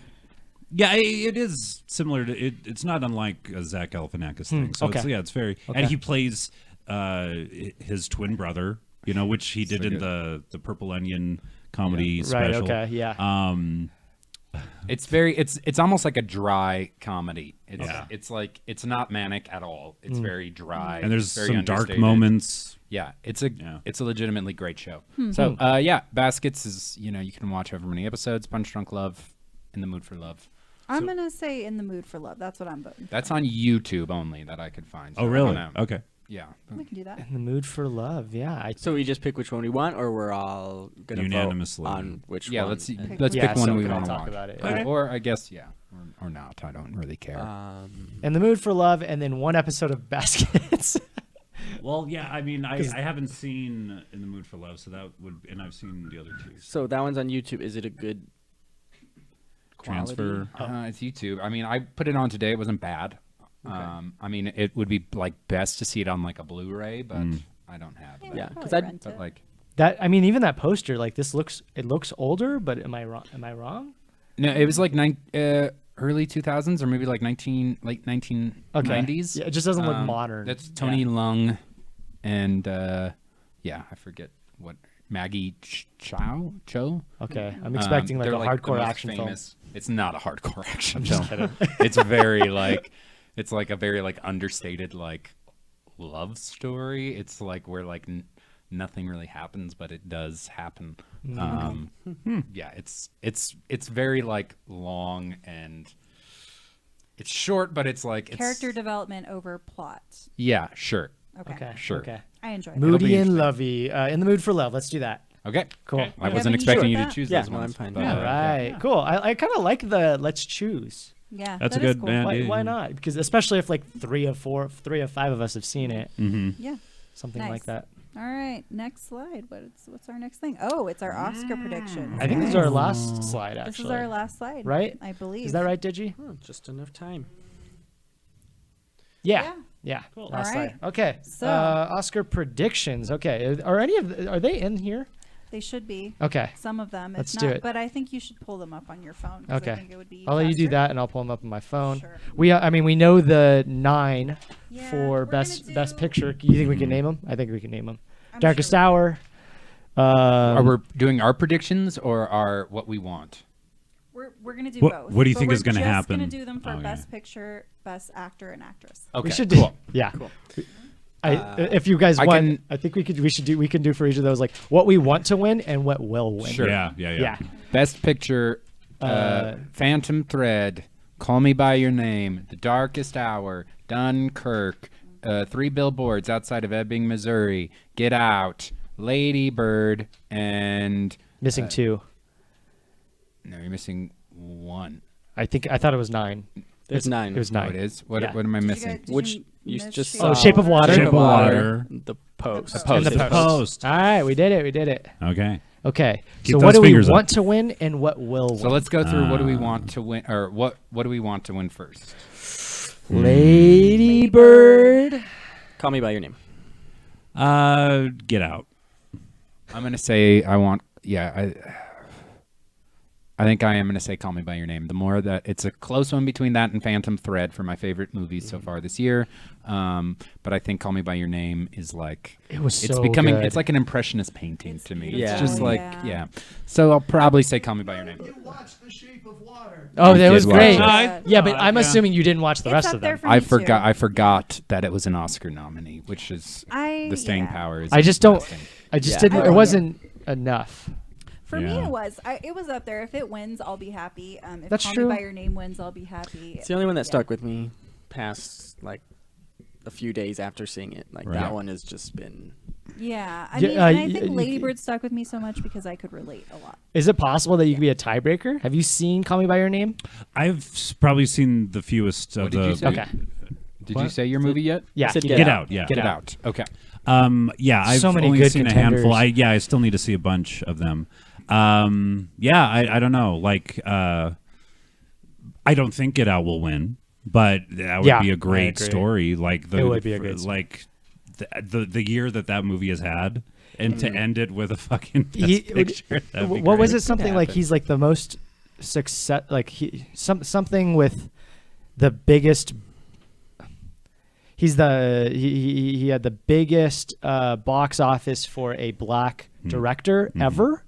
Yeah, it is similar to it. It's not unlike a Zach Galifianakis thing. So okay. it's very. Okay. And he plays his twin brother, which he did in the Purple Onion comedy Right. special. Okay. Yeah. It's almost like a dry comedy. Yeah. It's like it's not manic at all. It's very dry. And there's very some dark understated. moments. Yeah, it's a legitimately great show. Hmm. So Baskets is you can watch however many episodes. Punch Drunk Love, In the Mood for Love. I'm gonna say In the Mood for Love. That's what I'm voting. That's on YouTube only that I could find. Oh, So I really? don't know. Okay. Yeah. We can do that. In the mood for love. Yeah. So we just pick which one we want, or we're all gonna Unanimously. vote on which Yeah, one? let's Pick let's one. pick one so we can I want to talk watch. about it? Okay. Or I guess or not. I don't really care. In the mood for love, and then one episode of Baskets. Well, yeah. I mean, I haven't seen In the Mood for Love, so that would, and I've seen the other two. So that one's on YouTube. Is it a good quality? Transfer. It's YouTube. I mean, I put it on today. It wasn't bad. Okay. I mean, it would be like best to see it on like a Blu-ray, but I don't have. That. Yeah, Probably 'cause I'd- rent But it. like, That I mean, even that poster, like this looks older, but am I wrong? Am I wrong? no, it was like early 2000s or maybe like late 1990s. Yeah, it just doesn't look modern. That's Tony Lung, and I forget what Maggie Cho. Okay, I'm expecting like They're a the hardcore most action famous. It's not a hardcore action film. film. It's very like, it's like a very like understated like love story. It's like where like nothing really happens, but it does happen. Yeah, it's very like long and it's short, but it's like Character development over plot. Yeah, sure. Okay. Sure. Okay. I enjoy it. Moody be and lovey. In the mood for love. Let's do that. Okay. Cool. Okay. I Yeah, wasn't but you expecting should you do to that. choose Yeah, those no, ones. I'm fine. but, All right. Cool. I kind of like the let's choose. Yeah. That's a that is good cool. man. Why not? Because especially if like 3 or 5 of us have seen it, Yeah. something Nice. like that. All right. Next slide. What's our next thing? Oh, it's our Oscar prediction. I think this is our last slide. Actually, This is our last slide. Right? I believe. Is that right, Digi? Just enough time. Yeah. Cool. Last All slide. right. Okay. So- Oscar predictions. Okay. Are they in here? They should be. Okay. Some of them. Let's if do not, it. But I think you should pull them up on your phone. 'Cause Okay. I think it would be I'll let you do faster. that, and I'll pull them up on my phone. Sure. We know the 9 Yeah, for we're best gonna best do- picture. You think we can name them? I think we can name them. I'm Darkest sure we Hour. Are we doing our predictions or our what we want? We're gonna do What- both. what do you but think we're is gonna just happen? Gonna do them for Oh, yeah. best picture, best actor, and actress. Okay. We should do. Yeah. Cool. If you guys I want, can- I think we can do for each of those like what we want to win and what will win. Sure. Yeah. Yeah. Best picture, Phantom Thread, Call Me by Your Name, The Darkest Hour, Dunkirk, 3 Billboards Outside of Ebbing, Missouri, Get Out, Lady Bird, and Missing 2. no, you're missing one. I thought it was 9. There's 9. It was Oh, 9. it is. What Yeah. am I Did you missing? guys- did Which you you miss just Shape saw. Oh, Shape of Water. Shape of Water. The Post. Post. And the Post. Post. All right, we did it. Okay. Okay. Keep So those what do we fingers up. want to win and what will win? So let's go through what do we want to win, or what do we want to win first? Lady Bird. Call Me by Your Name. Get Out. I'm gonna say I want. Yeah, I think I am going to say Call Me by Your Name. The more that it's a close one between that and Phantom Thread for my favorite movies so far this year. But I think Call Me by Your Name is like It was it's so becoming good. it's like an impressionist painting to me. beautiful. It's just Yeah. like Yeah. So I'll probably say Call Me by Your Name. Watch The Shape of Water. Oh, that did was watch great. it. Yeah. Yeah, but I'm assuming you didn't watch the It's rest up of there them. for me too. I forgot that it was an Oscar nominee, which is the staying yeah. power. Is I just don't. lasting. I just Yeah. didn't. I It like wasn't enough. For me, Yeah. it was up there. If it wins, I'll be happy. If That's Call true. Me by Your Name wins, I'll be happy. It's the only one that Yeah. stuck with me past like a few days after seeing it. Like Right. that one has just been. Yeah, I Yeah, mean, and I y- think y- Lady Bird stuck with me so much because I could relate a lot. Is it possible that you could be a tiebreaker? Have you seen Call Me by Your Name? I've probably seen the fewest of What did you say? Okay. Did What? you say your movie yet? Yeah. said he Get did. Out. Yeah. Get Get Out. Out. Okay. Yeah, I've So many only good seen a handful. contenders. I still need to see a bunch of them. Yeah, I don't know. Like, I don't think Get Out will win, but that would Yeah, be a I great agree. story. Like It would be a great story. like the year that movie has had, and to end it with a fucking best He- picture. That'd be What was great. it? Something like happen. he's like the most success. Like something with the biggest. He had the biggest box office for a black director ever.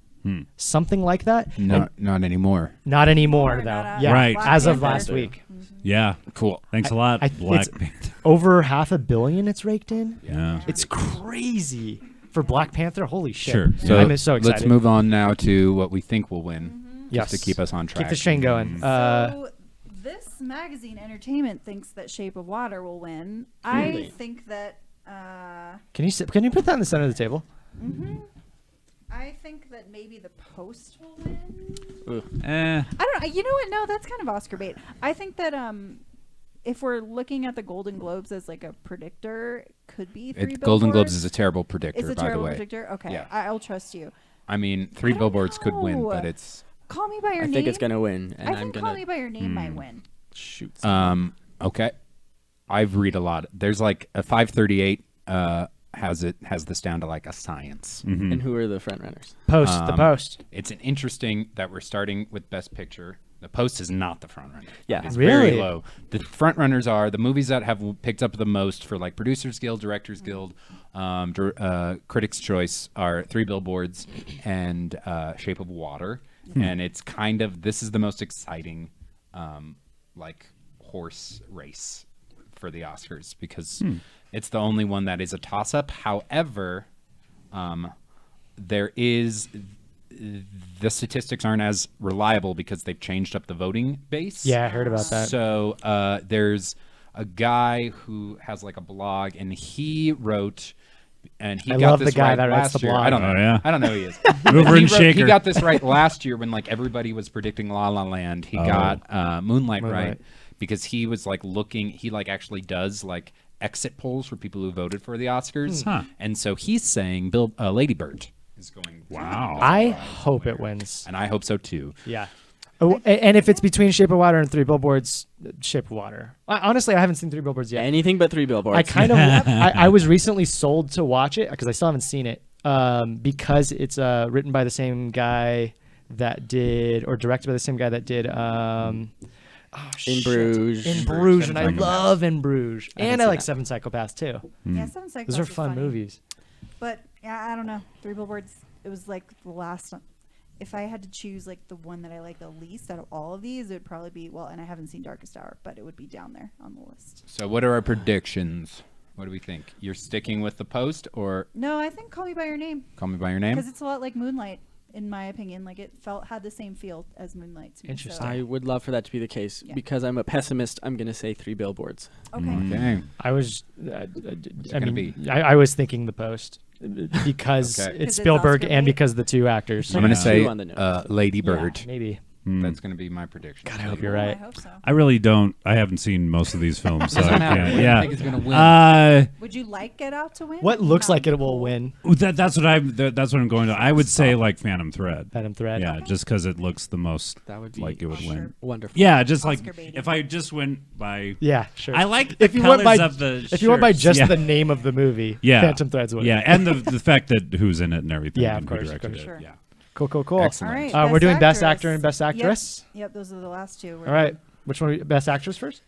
something like that. No, not anymore. Not anymore, Or though. not, Yeah, Right. Black as of Panther. last week, Yeah. Cool. Thanks a lot, Black it's Panther. over $500 million. It's raked in. Yeah. It's crazy for Black Panther. Holy shit! Sure. So I'm so excited. let's move on now to what we think will win, Yes. just to keep us on track. Keep the train going. So this magazine, Entertainment, thinks that Shape of Water will win. I think that. Can you put that in the center of the table? I think that maybe the Post will win. Eh. I don't know. You know what? No, that's kind of Oscar bait. I think that if we're looking at the Golden Globes as like a predictor, it could be Three Golden Globes Billboards. is a terrible predictor, It's a by the terrible way. predictor. Okay, Yeah. I'll trust you. I mean, Three I don't Billboards could win, know. but it's Call Me by Your I Name. think it's gonna win, and I I'm think gonna Call Me by Your Name might win. shoot. okay. I've read a lot. There's like a 538 has this down to like a science. And who are the front runners? The Post. It's an interesting that we're starting with Best Picture. The Post is not the front runner. Yeah. It's very Really? low. The front runners are the movies that have picked up the most for like Producers Guild, Directors Guild, Critics' Choice are Three Billboards and Shape of Water. And it's kind of, this is the most exciting like horse race for the Oscars because it's the only one that is a toss-up. However, there is the statistics aren't as reliable because they've changed up the voting base. Yeah, I heard about that. So there's a guy who has like a blog, and he wrote, and he I got love this the guy right that writes last the year. blog. I don't know. Oh, yeah. I don't know who he is. Mover and He shaker. got this right last year when like everybody was predicting La La Land. He got Moonlight right Moonlight. because he was like looking. He like actually does like exit polls for people who voted for the Oscars, Huh. and so he's saying Lady Bird is going. Wow. I hope it wins. And I hope so too. Yeah. Oh, and if it's between Shape of Water and Three Billboards, Shape of Water. Honestly, I haven't seen Three Billboards yet. Anything but Three Billboards. I kind of I was recently sold to watch it because I still haven't seen it because it's written by the same guy that did or directed by the same guy that did In Bruges. In Bruges, and I Seven Psychopaths. love In Bruges, I haven't and I seen like that. Seven Psychopaths too. Yeah, Seven Psychopaths Those are is fun funny. movies. But yeah, I don't know. Three Billboards. It was like the last. If I had to choose like the one that I like the least out of all of these, it would probably be and I haven't seen Darkest Hour, but it would be down there on the list. So what are our predictions? What do we think? You're sticking with the Post or No, I think Call Me by Your Name Call Me by Your Name? because it's a lot like Moonlight, in my opinion. Like it had the same feel as Moonlight to me. Interesting. I would love for that to be the case. Yeah. Because I'm a pessimist, I'm going to say Three Billboards. Okay. Okay. I was, I gonna mean, be? I was thinking The Post because Okay. 'It's Because it's Spielberg Oscar and bait? because the two actors. I'm going to Yeah. say Two on the nose. Lady Yeah, Bird. maybe. That's going to be my prediction. God, I hope you're Ooh, right. I hope so. I really don't. I haven't seen most of these films, so I Doesn't matter. can't. What do you Yeah. think is going to win? Would you like Get Out to win? What looks like it Not will cool. win? That's what that's what I'm going to. I would say like Phantom Thread. Phantom Thread. Yeah, just because it looks the most That would be like it would Sure. win. wonderful. Yeah, just like Oscar baiting. if I just went by. Yeah, sure. I like if the you went colors by of the. if you went by shirts. just yeah. the name of the movie, Yeah. Phantom Thread's winning. Yeah, and the fact that who's in it and everything. Yeah, of and who course, of directed course. it. Sure. Yeah. Cool. Excellent. All right. We're doing Best Actress. Actor and Best Actress. Yep, those are the last two. All right. Which one? Best Actress first?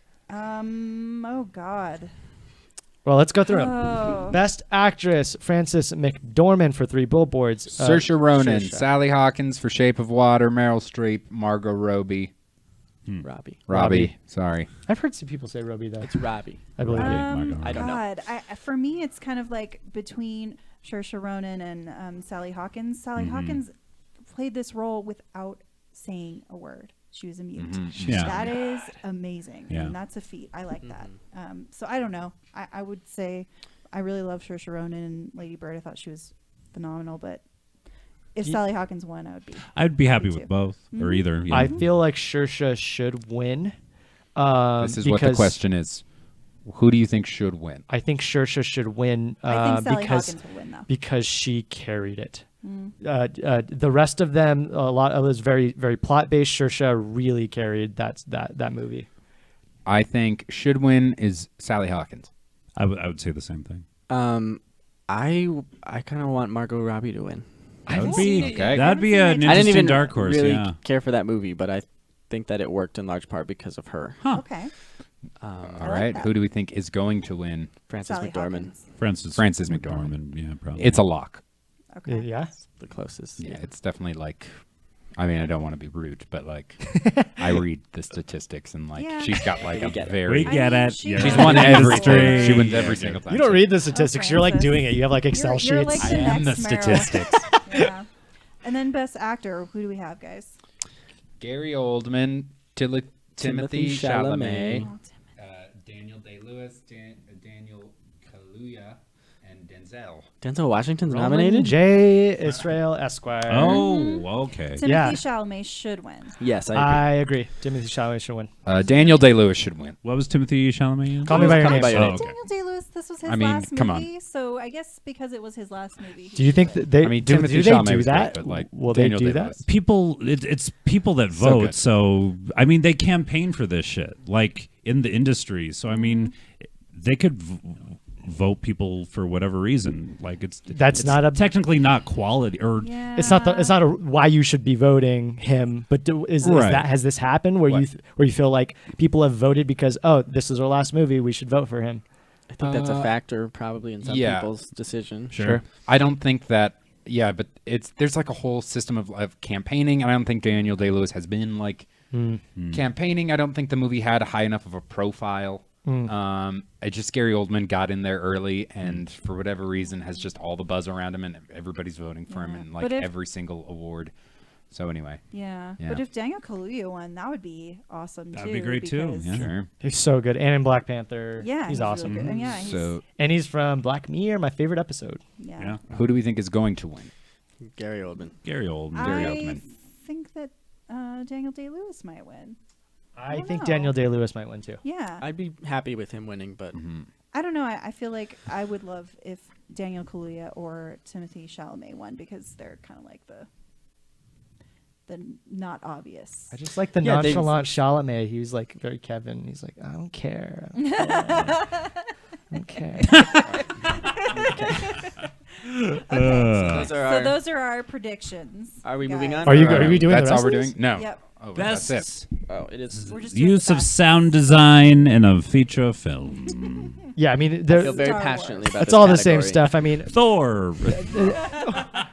Oh God. Well, let's go through them. Oh. Best Actress: Frances McDormand for Three Billboards. Saoirse Ronan, Saoirse. Sally Hawkins for Shape of Water, Meryl Streep, Margot Robbie. Robbie. Robbie. Sorry. I've heard some people say Robbie though. It's Robbie. I believe it. Margot I don't know. God. For me, it's kind of like between Saoirse Ronan and Sally Hawkins. Sally Hawkins played this role without saying a word. She was a mute. Yeah. That is amazing. Yeah. And that's a feat. I like that. So I don't know. I would say I really love Saoirse Ronan and Lady Bird. I thought she was phenomenal, but if Sally Hawkins won, I would be. I'd be happy Me with too. both or either. Yeah. I feel like Saoirse should win. This is what the because question is. Who do you think should win? I think Saoirse should win I think Sally because Hawkins will win, though. because she carried it. The rest of them, a lot of it was very very plot based. Saoirse really carried that movie. I think should win is Sally Hawkins. I would say the same thing. I kind of want Margot Robbie to win. That would be Okay. that'd be an I I didn't interesting even dark horse. really Yeah. care for that movie, but I think that it worked in large part because of her. Okay. All like right. that. Who do we think is going to win? Frances Sally McDormand. Hawkins. Frances Frances McDormand. Yeah, probably. It's a lock. Okay. Yeah. The closest. Yeah, it's definitely like. I mean, I don't want to be rude, but like, I read the statistics and like, Yeah. she's got like We a get it. very. We get mean, it. she's She's You're won in the everything. industry. She wins Yeah, every yeah. single time. You don't read the statistics. You're like Francis. doing it. You have like Excel You're sheets. like the I am the next Meryl. statistics. Yeah. And then best actor, who do we have, guys? Gary Oldman, Timothy Timothy Chalamet, Chalamet. Daniel Day-Lewis, Daniel Kaluuya, and Denzel. Denzel Washington's Roman nominated? J. Israel Esquire. Oh, okay. Timothy Yeah. Chalamet should win. Yes, I agree. Timothy Chalamet should win. Daniel Day-Lewis should win. What was Timothy Chalamet in? Call Me by Your Call Me Name. by Your Oh, Name. okay. Daniel Day-Lewis, this was his I mean, last come on. movie, so I guess because it was his last movie. Do you think that they? I mean, do, Timothy do they Chalamet do was great, that? but, like, Will Daniel they do Day-Lewis. that? People, it's people that So vote. good. So, I mean, they campaign for this shit, like in the industry. So, I mean, they could vote people for whatever reason. Like it's not a- technically not quality or Yeah. It's not the. It's not a, why you should be voting him. But is Right. that has this happened where What? where you feel like people have voted because this is our last movie, we should vote for him. I think that's a factor probably in some yeah. people's decision. Sure. I don't think that. Yeah, but there's like a whole system of campaigning, and I don't think Daniel Day-Lewis has been like campaigning. I don't think the movie had high enough of a profile. It just Gary Oldman got in there early, and for whatever reason has just all the buzz around him, and everybody's voting for him Yeah. in But like if- every single award. So anyway, Yeah. Yeah. But if Daniel Kaluuya won, that would be awesome That'd too. be great, too, because- yeah. sure. He's so good, and in Black Panther, Yeah, he's awesome. Really good. And yeah, he's, So And he's from Black Mirror, my favorite episode. yeah. Yeah. who do we think is going to win? Gary Oldman. Gary Oldman. Gary I Oldman. think that Daniel Day-Lewis might win. I don't think know. Daniel Day-Lewis might win too. Yeah. I'd be happy with him winning, but I don't know. I feel like I would love if Daniel Kaluuya or Timothy Chalamet won because they're kind of like the not obvious. I just like the Yeah, they- nonchalant Chalamet. He was like very Kevin. He's like, I don't care. I don't care. those are So our, those are our predictions. Are we moving guys. on? Are we doing That's the all rest we're of doing? No. Yep. Oh, Best that's it. Oh, it is. We're just doing use the of best. sound design in a feature film. Yeah, I mean, I there- feel very Star passionately Wars. about that's this all the same category. stuff. I mean, Thor.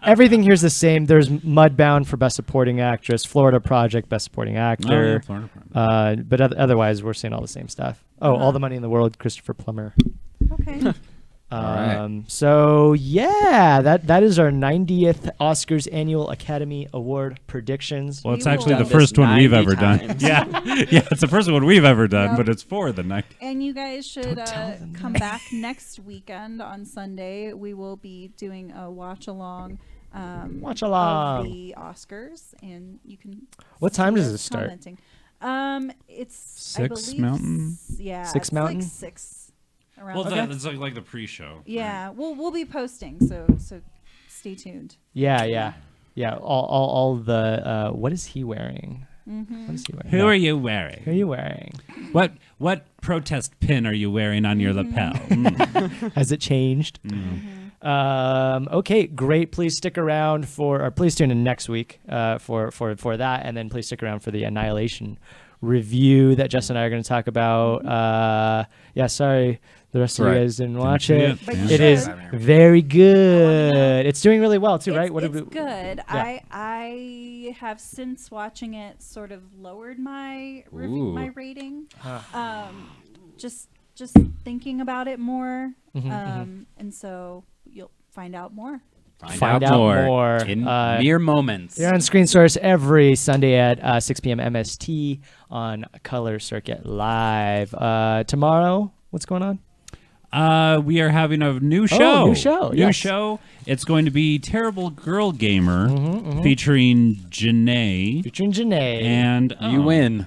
everything here's the same. There's Mudbound for Best Supporting Actress, Florida Project Best Supporting Actor. Florida Project. But otherwise, we're seeing all the same stuff. Oh, All the Money in the World, Christopher Plummer. Okay. right. So yeah, that is our 90th Oscars Annual Academy Award predictions. Well, it's We actually will- the Done first this one we've 90 ever done. times. Yeah, yeah, it's the first one we've ever done, Yep. but it's for the night. And you guys should Don't tell them come back next weekend on Sunday. We will be doing a watch along. Watch along. Of the Oscars, and you can. What see time does us it start? Commenting. It's I Six believe Mountain? Yeah, Six it's Mountain? Like 6 around. Well, there. it's like the pre-show. Yeah, we'll be posting, so stay tuned. Yeah. All the what is he wearing? Mm-hmm. What is he wearing? Who No. are you wearing? Who are you wearing? What protest pin are you wearing on your lapel? Has it changed? Okay, great. Please stick around please tune in next week for that, and then please stick around for the Annihilation review that Jess and I are going to talk about. Yeah, sorry, the rest of you Right. guys didn't watch see it. it. But Yeah. you It is should. very good. It's doing really well too, right? It's good. Yeah. I have since watching it sort of lowered my Ooh. my rating. Huh. Just thinking about it more, and so you'll find out more. Find out more. in mere moments. You're on Screen Source every Sunday at 6 p.m. MST on Color Circuit Live. Tomorrow, what's going on? We are having a new show. new show, yes. show. It's going to be Terrible Girl Gamer, featuring Janae. Featuring Janae. And You win.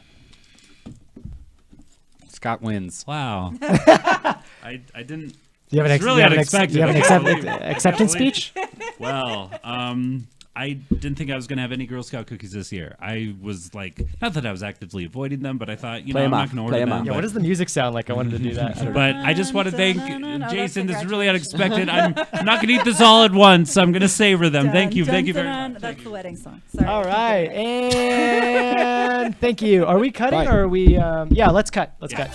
Scott wins. Wow. I didn't. Do you have an It's really unexpected. Do you have an I can't believe it. acceptance I can't speech? Well, I didn't think I was going to have any Girl Scout cookies this year. I was like, not that I was actively avoiding them, but I thought, Play I'm 'em not off. going to Play order 'em them. off. Yeah, but, what does the music sound like? I wanted to do that. but I just want to thank That's Jason. This is really congratulations. unexpected. I'm not going to eat this all at once. I'm going to savor them. Thank you. Thank you very much. That's the wedding song. Sorry. All right, and thank you. Are we cutting Bye. or are we? Yeah, let's cut. Let's cut.